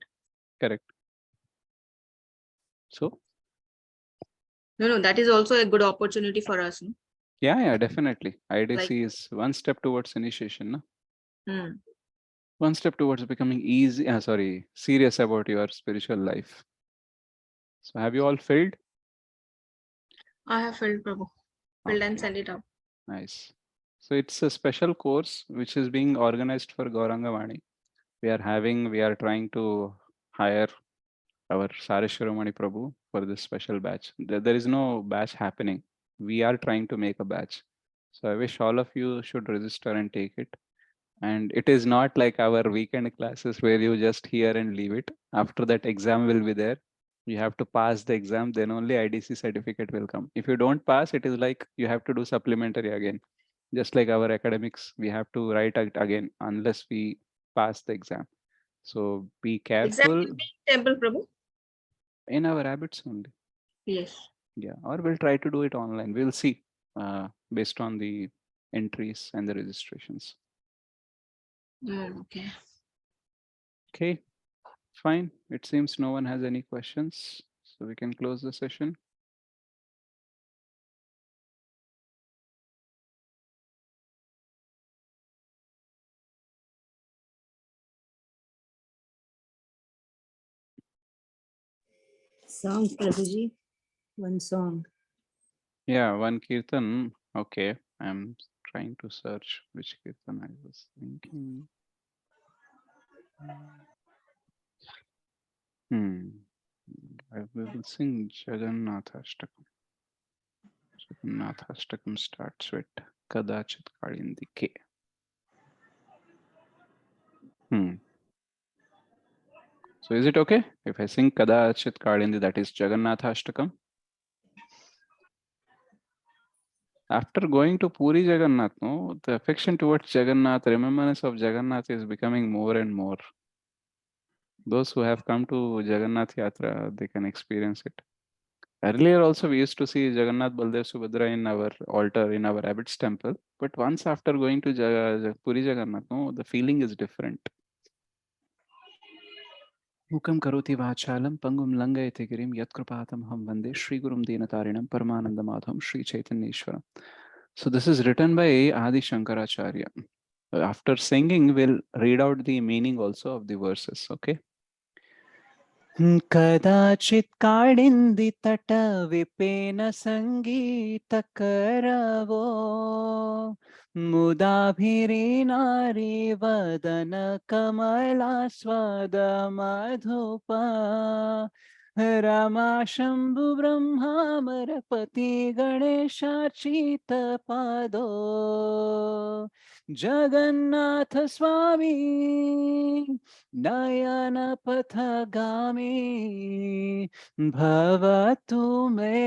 correct. So, No, that is also a good opportunity for us. No? yeah, definitely. IDC Like- is one step towards initiation. No? Hmm. One step towards becoming serious about your spiritual life. So have you all filled? I have filled, Prabhu. Filled and Okay, send it out. nice. So it's a special course which is being organized for Gauranga Vani. We are trying to hire our Sareshwaramani Prabhu for this special batch. There is no batch happening. We are trying to make a batch. So I wish all of you should register and take it. And it is not like our weekend classes where you just hear and leave it. After that, exam will be there. You have to pass the exam, then only IDC certificate will come. If you don't pass, it is like you have to do supplementary again. Just like our academics, we have to write it again unless we pass the exam. So be Exam careful will be in temple, Prabhu. in our habits only. Yes. Yeah, or we'll try to do it online. We'll see based on the entries and the registrations. Okay. Okay, fine. It seems no one has any questions, so we can close the session. Song, Prabhuji. One song. Yeah, one kirtan. Okay, I'm trying to search which kirtan I was thinking. We will sing Jagannathashtakam. Jagannathashtakam starts with Kadachit Kalindi K. So is it okay if I sing Kadachit Kalindi, that is Jagannathashtakam? After going to Puri Jagannath, no, the affection towards Jagannath, remembrance of Jagannath is becoming more and more. Those who have come to Jagannath Yatra, they can experience it. Earlier also we used to see Jagannath Baldev Subhadra in our altar, in our abbot's temple. But once after going to Puri Jagannath, no, the feeling is different. Mukam karoti vachalam pangum langayate girim yatkrupatam ham vande Shri Gurum Dinatarinam Paramananda Madham Shri Chaitanyeshwaram. So this is written by Adi Shankaracharya. After singing, we'll read out the meaning also of the verses, okay? कदाचित् काडिन्दी तट विपेन सङ्गीतकरवो मुदाभिरीनारी वदन कमलास्वाद मधुपा रमा शम्भु ब्रह्मामरपति गणेशार्चित पादो जगन्नाथ स्वामी नयन पथगामी भवतु मे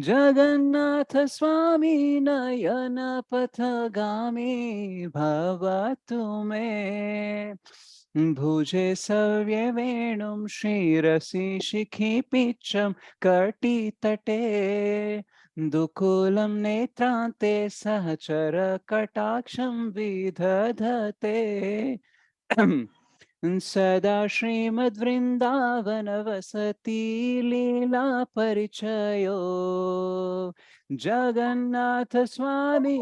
जगन्नाथ स्वामी नयन पथगामी भवतु मे भुजे सव्ये वेणुं शिरसि शिखि पिच्चं कटितटे दुकूलं नेत्रान्ते सहचर कटाक्षं विदधते सदा श्रीमद्वृन्दावन वसति लीला परिचयो जगन्नाथ स्वामी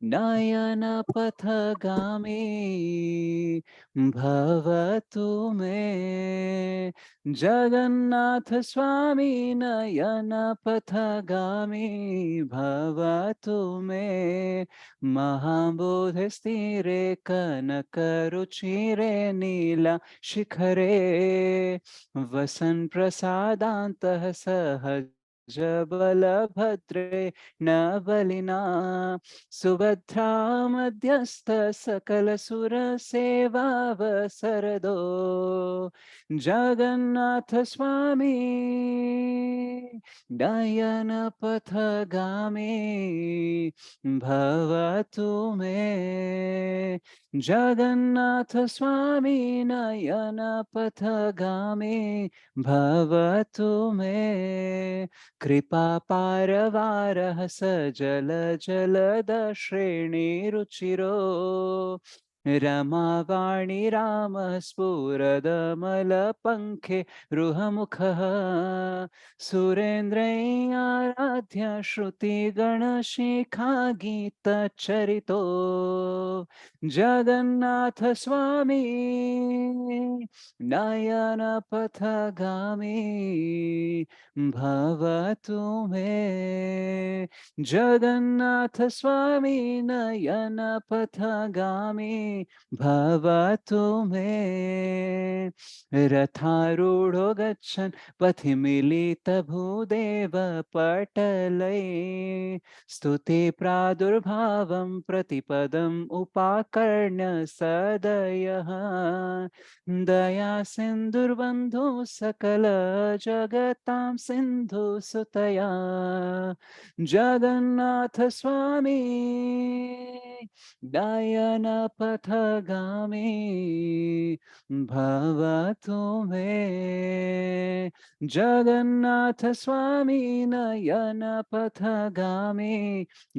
नयन पथगामी भवतु मे जगन्नाथ स्वामी नयन पथगामी भवतु मे महाबोधिस्थिरे कनकरुचिरे नीला शिखरे वसन् प्रसादान्तः सहज बलभद्रे न बलिना सुभद्रा मध्यस्थ सकलसुरसेवावसरदो जगन्नाथ स्वामी नयन पथगामी भवतु मे जगन्नाथ स्वामी नयन पथगामी भवतु मे कृपा पारवारः सजल जलद श्रेणीरुचिरो रमावाणी रामः स्फुरदमलपङ्खे रुहमुखः सुरेन्द्रैः आराध्य श्रुतिगणशिखा गीतचरितो जगन्नाथ स्वामी नयन पथगामी भवतु मे जगन्नाथ स्वामी नयन पथगामी भवतु मे रथारूढो गच्छन् पथि मिलितभूदेव पटलये स्तुते प्रादुर्भावं प्रतिपदम् उपाकर्ण्य सदयः दया सिन्धुर्बन्धु सकल जगतां सिन्धु सुतया जगन्नाथ स्वामी नयन पथगामी भवतु मे जगन्नाथ स्वामी नयन पथगामी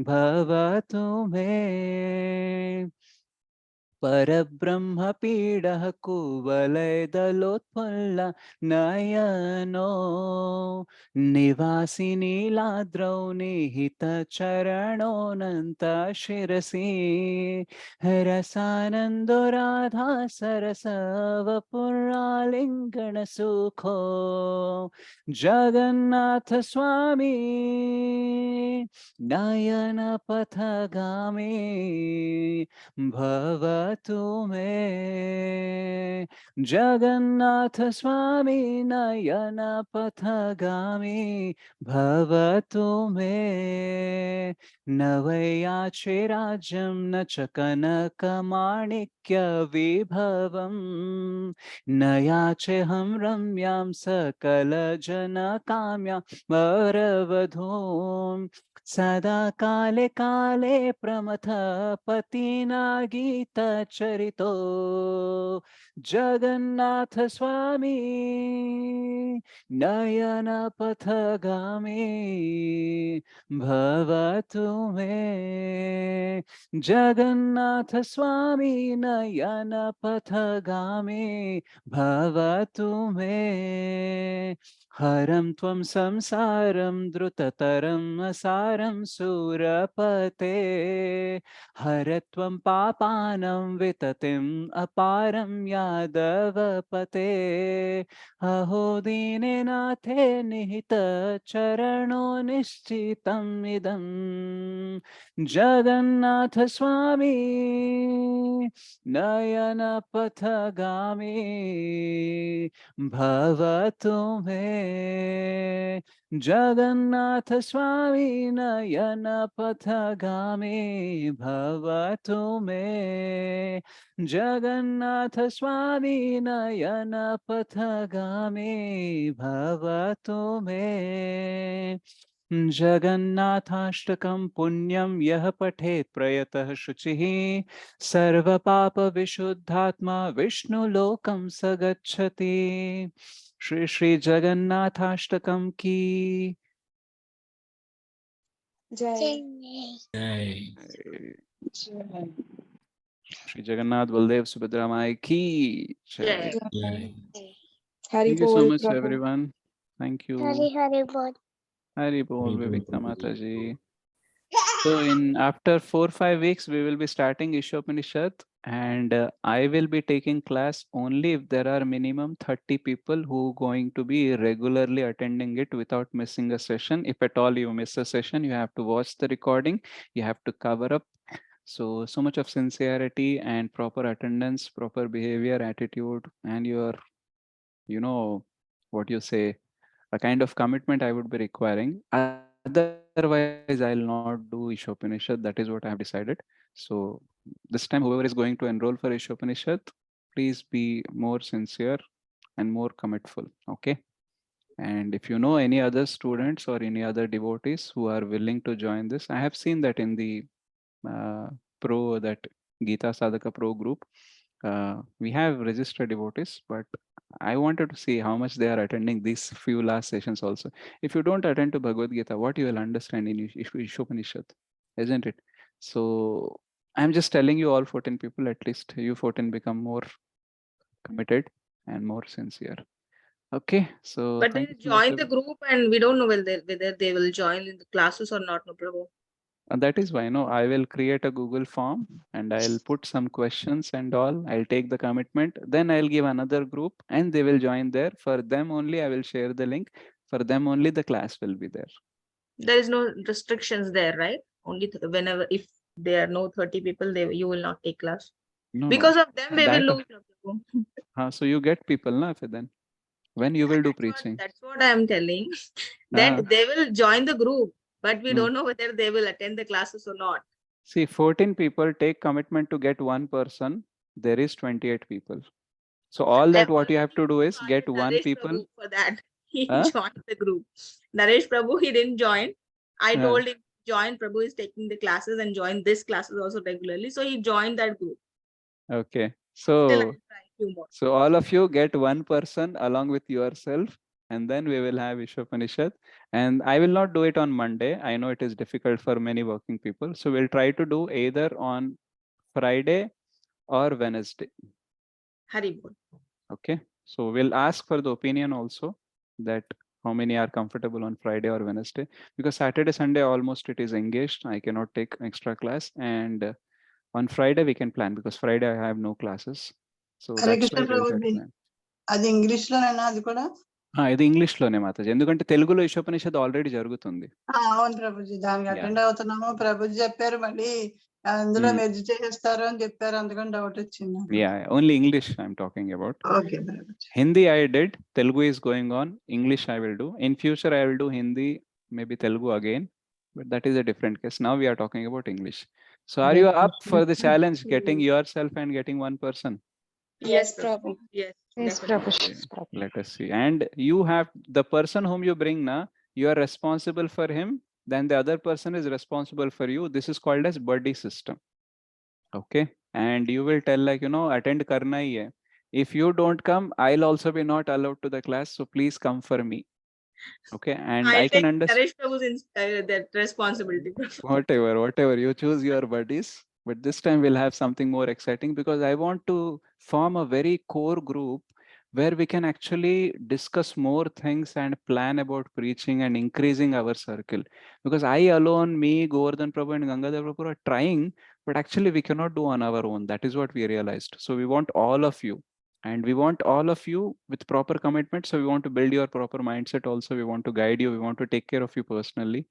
भवतु मे परब्रह्मपीडः कुवलयदलोत्फुल्ल नयनो निवासि नीलाद्रौ निहितचरणोऽनन्त शिरसि रसानन्दो राधा सरसवपुरालिङ्गणसुखो जगन्नाथ स्वामी नयन पथगामी भवतु मे जगन्नाथ स्वामी नयन पथगामी भवतु मे न वै याचे राज्यं न च कनकमाणिक्य विभवम् न याचेऽहं रम्यां सकलजनकाम्यां वरवधूं सदा काले काले प्रमथ पतिना गीतचरितो जगन्नाथ स्वामी नयन पथगामी भवतु मे जगन्नाथ स्वामी नयन पथगामी भवतु मे हरं त्वं संसारं द्रुततरम् असारं सुरपते हर त्वं पापानं विततिम् अपारं यादवपते अहो दीननाथे निहितचरणो निश्चितम् इदम् जगन्नाथ स्वामी नयन पथगामी भवतु मे जगन्नाथ स्वामी नयन पथगामी भवतु मे जगन्नाथ स्वामी नयन पथगामी भवतु मे जगन्नाथाष्टकं पुण्यं यः पठेत् प्रयतः शुचिः सर्वपापविशुद्धात्मा विष्णुलोकं स गच्छति श्री श्री जगन्नाथाष्टकम की जय जय Shri Shri Jagannath Baldev Subhadra Mai ki jai. Yeah. Thank you so much, everyone. Thank you. Hari Bol. Hari Bol, Vivekta Mataji. So in after 4-5 weeks, we will be starting Ishopanishad, and I will be taking class only if there are minimum 30 people who going to be regularly attending it without missing a session. If at all you miss a session, you have to watch the recording. You have to cover up. So much of sincerity and proper attendance, proper behavior, attitude, and your, what you say, a kind of commitment I would be requiring. Otherwise, I'll not do Ishopanishad. That is what I have decided. So this time, whoever is going to enroll for Ishopanishad, please be more sincere and more commitful. Okay. And if you know any other students or any other devotees who are willing to join this, I have seen that in the that Gita Sadhaka Pro group, we have registered devotees, but I wanted to see how much they are attending these few last sessions also. If you don't attend to Bhagavad Gita, what you will understand in Ishopanishad, isn't it? So I'm just telling you all 14 people, at least you 14 become more committed and more sincere. Okay, so But thank they you so much. join the group and we don't know whether they will join in the classes or not, no, Prabhu. And that is why I will create a Google form and I'll put some questions and all. I'll take the commitment. Then I'll give another group and they will join there. For them only, I will share the link. For them only, the class will be there. There is no restrictions there, right? Only whenever, if there are no 30 people, you will not take class. No, Because no. of them, we will lose, no, Prabhu. So you get people na then. When you will do preaching. That's what I am telling. That they will join the group, but we don't know whether they will attend the classes or not. See, 14 people take commitment to get one person. There is 28 people. So all that what you have to do is get one Naresh people. Prabhu for that. He joined the group. Naresh Prabhu, he didn't join. I told him, join. Prabhu is taking the classes and join this classes also regularly. So he joined that group. Okay. Still, So all of you get one person along with yourself, and then we will have Ishopanishad. And I will not do it on Monday. I know it is difficult for many working people. So we'll try to do either on Friday or Wednesday. Haribol. Okay. So we'll ask for the opinion also, that how many are comfortable on Friday or Wednesday, because Saturday, Sunday, almost it is engaged. I cannot take extra class. And on Friday we can plan, because Friday I have no classes. So that's why we'll try to plan. అది English లోనేనా అది కూడా? ఇది English లోనే మాతాజీ, ఎందుకంటే తెలుగులో ఈశోపనిషద్ already జరుగుతుంది. అవును ప్రభుజీ, దానికి అటెండ్ అవుతున్నాము. ప్రభుజీ చెప్పారు మళ్ళీ అందులో మెర్జ్ చేసేస్తారు అని చెప్పారు, అందుకని డౌట్ వచ్చింది. Only English I'm talking about. Okay, Hindi I did, Telugu is going on, English I will do. In future I will do Hindi, maybe Telugu again, but that is a different case. Now we are talking about English. So are you up for the challenge, getting yourself and getting one person? Yes, Prabhu. Yes, Prabhu. Let us see. And you have the person whom you bring na, you are responsible for him, then the other person is responsible for you. This is called as buddy system. Okay. And you will tell like, attend karna hi hai. If you don't come, I'll also be not allowed to the class. So please come for me. Okay. And I can understand. Naresh Prabhu's that responsibility. Whatever. You choose your buddies. But this time we'll have something more exciting, because I want to form a very core group where we can actually discuss more things and plan about preaching and increasing our circle. Because I alone, me, Govardhan Prabhu and Gangadhar Prabhu are trying, but actually we cannot do on our own. That is what we realized. So we want all of you. And we want all of you with proper commitment. So we want to build your proper mindset also. We want to guide you. We want to take care of you personally.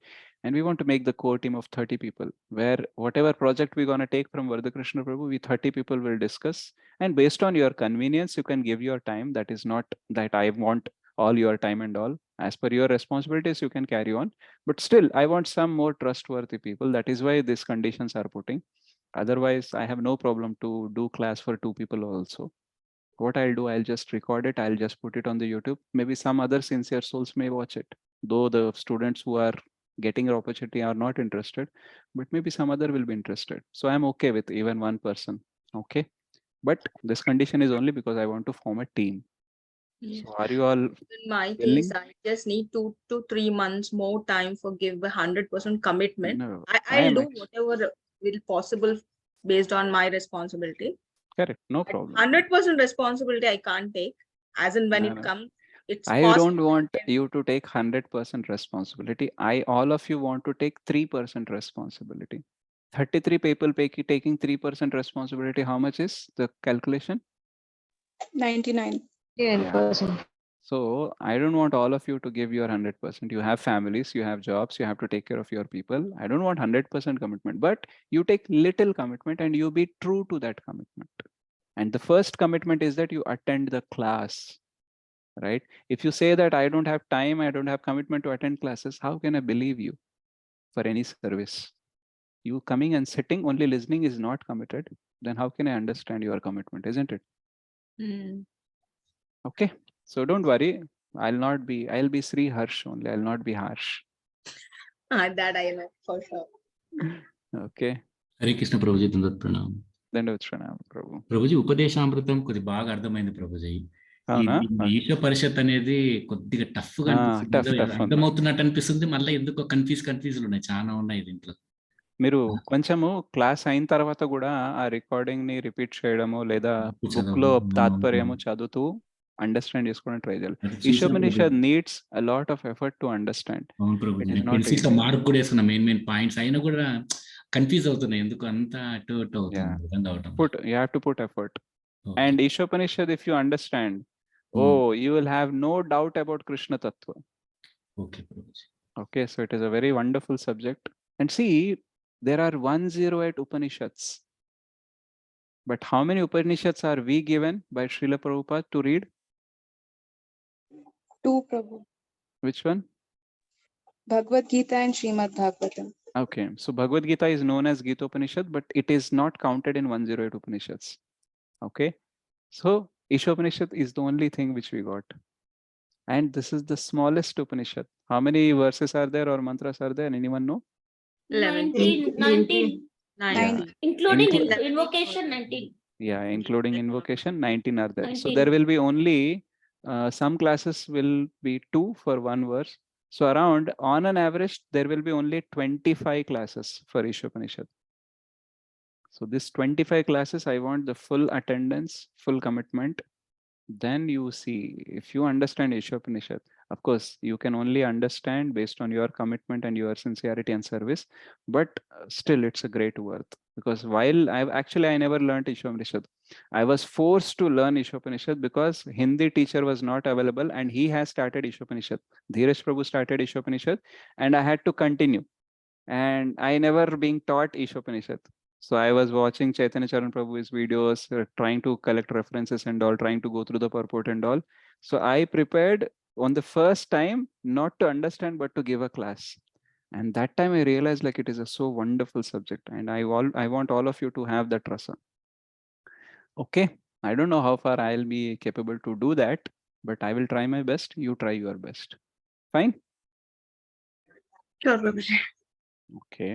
And we want to make the core team of 30 people, where whatever project we're going to take from Krishna Prabhu, we 30 people will discuss. And based on your convenience, you can give your time. That is not that I want all your time and all. As per your responsibilities, you can carry on. But still, I want some more trustworthy people. That is why these conditions are putting. Otherwise, I have no problem to do class for 2 people also. What I'll do, I'll just record it. I'll just put it on the YouTube. Maybe some other sincere souls may watch it. Though the students who are getting an opportunity are not interested, but maybe some other will be interested. So I'm okay with even one person. Okay. But this condition is only because I want to form a team. Yes. So are you all in my willing? case, I just need 2 to 3 months more time for give 100% commitment. No, I'll do whatever will possible based on my responsibility. Correct, no problem. 100% responsibility I can't take, as in when No, it no. comes. It's I cost. don't want you to take 100% responsibility. All of you want to take 3% responsibility. 33 people taking 3% responsibility. How much is the calculation? 99. Yeah. So I don't want all of you to give your 100%. You have families, you have jobs, you have to take care of your people. I don't want 100% commitment, but you take little commitment and you be true to that commitment. And the first commitment is that you attend the class, right? If you say that I don't have time, I don't have commitment to attend classes, how can I believe you for any service? You coming and sitting, only listening is not committed. Then how can I understand your commitment, isn't it? Okay. So don't worry. I'll be Sri Harsh only. I'll not be harsh. That I know for sure. Okay. Hare Krishna Prabhuji, Dandat Pranam. Dandavat Pranam, Prabhu. Prabhuji ఉపదేశామృతం కొద్ది బాగా అర్థమైంది ప్రభుజీ. ఈ అవునా? ఈశ పరిషత్ అనేది కొద్దిగా tough గా అనిపిస్తుంది. tough ఉంది. అర్థమవుతున్నట్టు అనిపిస్తుంది, మళ్ళీ ఎందుకో కన్ఫ్యూజ్ ఉన్నాయి, చాలా ఉన్నాయి దీంట్లో. మీరు కొంచెము క్లాస్ అయిన తర్వాత కూడా ఆ రికార్డింగ్ ని రిపీట్ చేయడము లేదా బుక్ లో తాత్పర్యము చదువుతూ అండర్స్టాండ్ చేసుకోవడం ట్రై చేయాలి. Isopanishad needs a lot of effort to understand. అవును ప్రభుజీ, పెన్సిల్ మార్క్ కూడా వేసుకున్నా మెయిన్ పాయింట్స్ అయినా కూడా కన్ఫ్యూజ్ అవుతున్నాయి, ఎందుకు అంత అటు అవుతుంది. You have to put effort. And Ishopanishad, if you understand, you will have no doubt about Krishna Tattva. Okay, so it is a very wonderful subject. And see, there are 108 Upanishads. But how many Upanishads are we given by Srila Prabhupada to read? 2, Prabhu. Which one? Bhagavad Gita and Srimad Bhagavatam. Okay, so Bhagavad Gita is known as Gita Upanishad, but it is not counted in 108 Upanishads. Okay, so Ishopanishad is the only thing which we got. And this is the smallest Upanishad. How many verses are there or mantras are there? Anyone know? 19. Yeah. Including invocation, 19. Yeah, including invocation, 19 are there. 19. So there will be only some classes will be 2 for 1 verse. So around, on an average, there will be only 25 classes for Ishopanishad. So this 25 classes, I want the full attendance, full commitment. Then you see, if you understand Ishopanishad, of course, you can only understand based on your commitment and your sincerity and service, but still it's a great worth. Because while I never learned Ishopanishad, I was forced to learn Ishopanishad because Hindi teacher was not available and he has started Ishopanishad. Dheeraj Prabhu started Ishopanishad and I had to continue. And I never being taught Ishopanishad. So I was watching Chaitanya Charan Prabhu's videos, trying to collect references and all, trying to go through the purport and all. So I prepared on the first time, not to understand, but to give a class. And that time I realized like it is a so wonderful subject. And I want all of you to have that rasa. Okay, I don't know how far I'll be capable to do that, but I will try my best. You try your best. Fine? Sure, Prabhuji. Okay.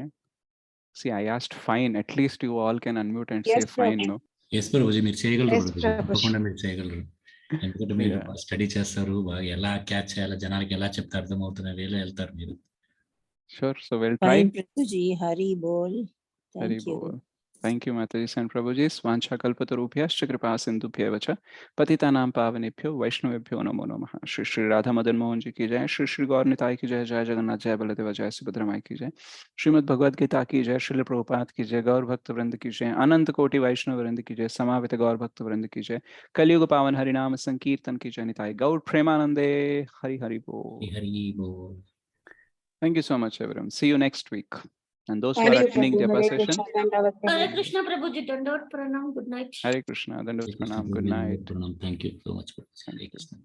See, I asked fine. At least you all can unmute and Yes, say fine, Prabhu. no? Yes Prabhuji, మీరు చేయగలరు Yes, Prabhuji, Prabhuji. తప్పకుండా మీరు చేయగలరు. ఎందుకంటే మీరు study చేస్తారు, బాగా ఎలా క్యాచ్ చేయాలి, జనాలకి ఎలా చెప్తే అర్థమవుతున్న వేలో వెళ్తారు మీరు. Sure. So we'll try. Fine, Prabhuji. Hari bol. Hari Thank you. bol. Thank you, Mataji and Prabhuji. Svancha kalpatarubhyascha kripa sindhubhyeva cha patitanam pavanebhyo vaishnavebhyo namo namah. Shri Shri Radha Madan Mohan ji ki jai, Shri Shri Gaur Nitai ki jai, Jai Jagannath, Jai Baladeva, Jai Subhadra Mai ki jai, Srimad Bhagavad Gita ki jai, Srila Prabhupada ki jai, Gaur Bhakta Vrind ki jai, Anant Koti Vaishnav Vrind ki jai, Samavita Gaur Bhakta Vrind ki jai, Kaliyuga Pavan Harinam Sankirtan ki jai Nitai, Gaur Premanande, Hari Hari Bol. Hari బోల్. Thank you so much, everyone. See you next week. And those who Hare are attending Krishna, Japa Hare session, Krishna, Dandavati. Hare Krishna Prabhuji, Dandavat Pranam. Good night. Hare Krishna, Dandavat Pranam, good night. Thank you so much. Hare Krishna.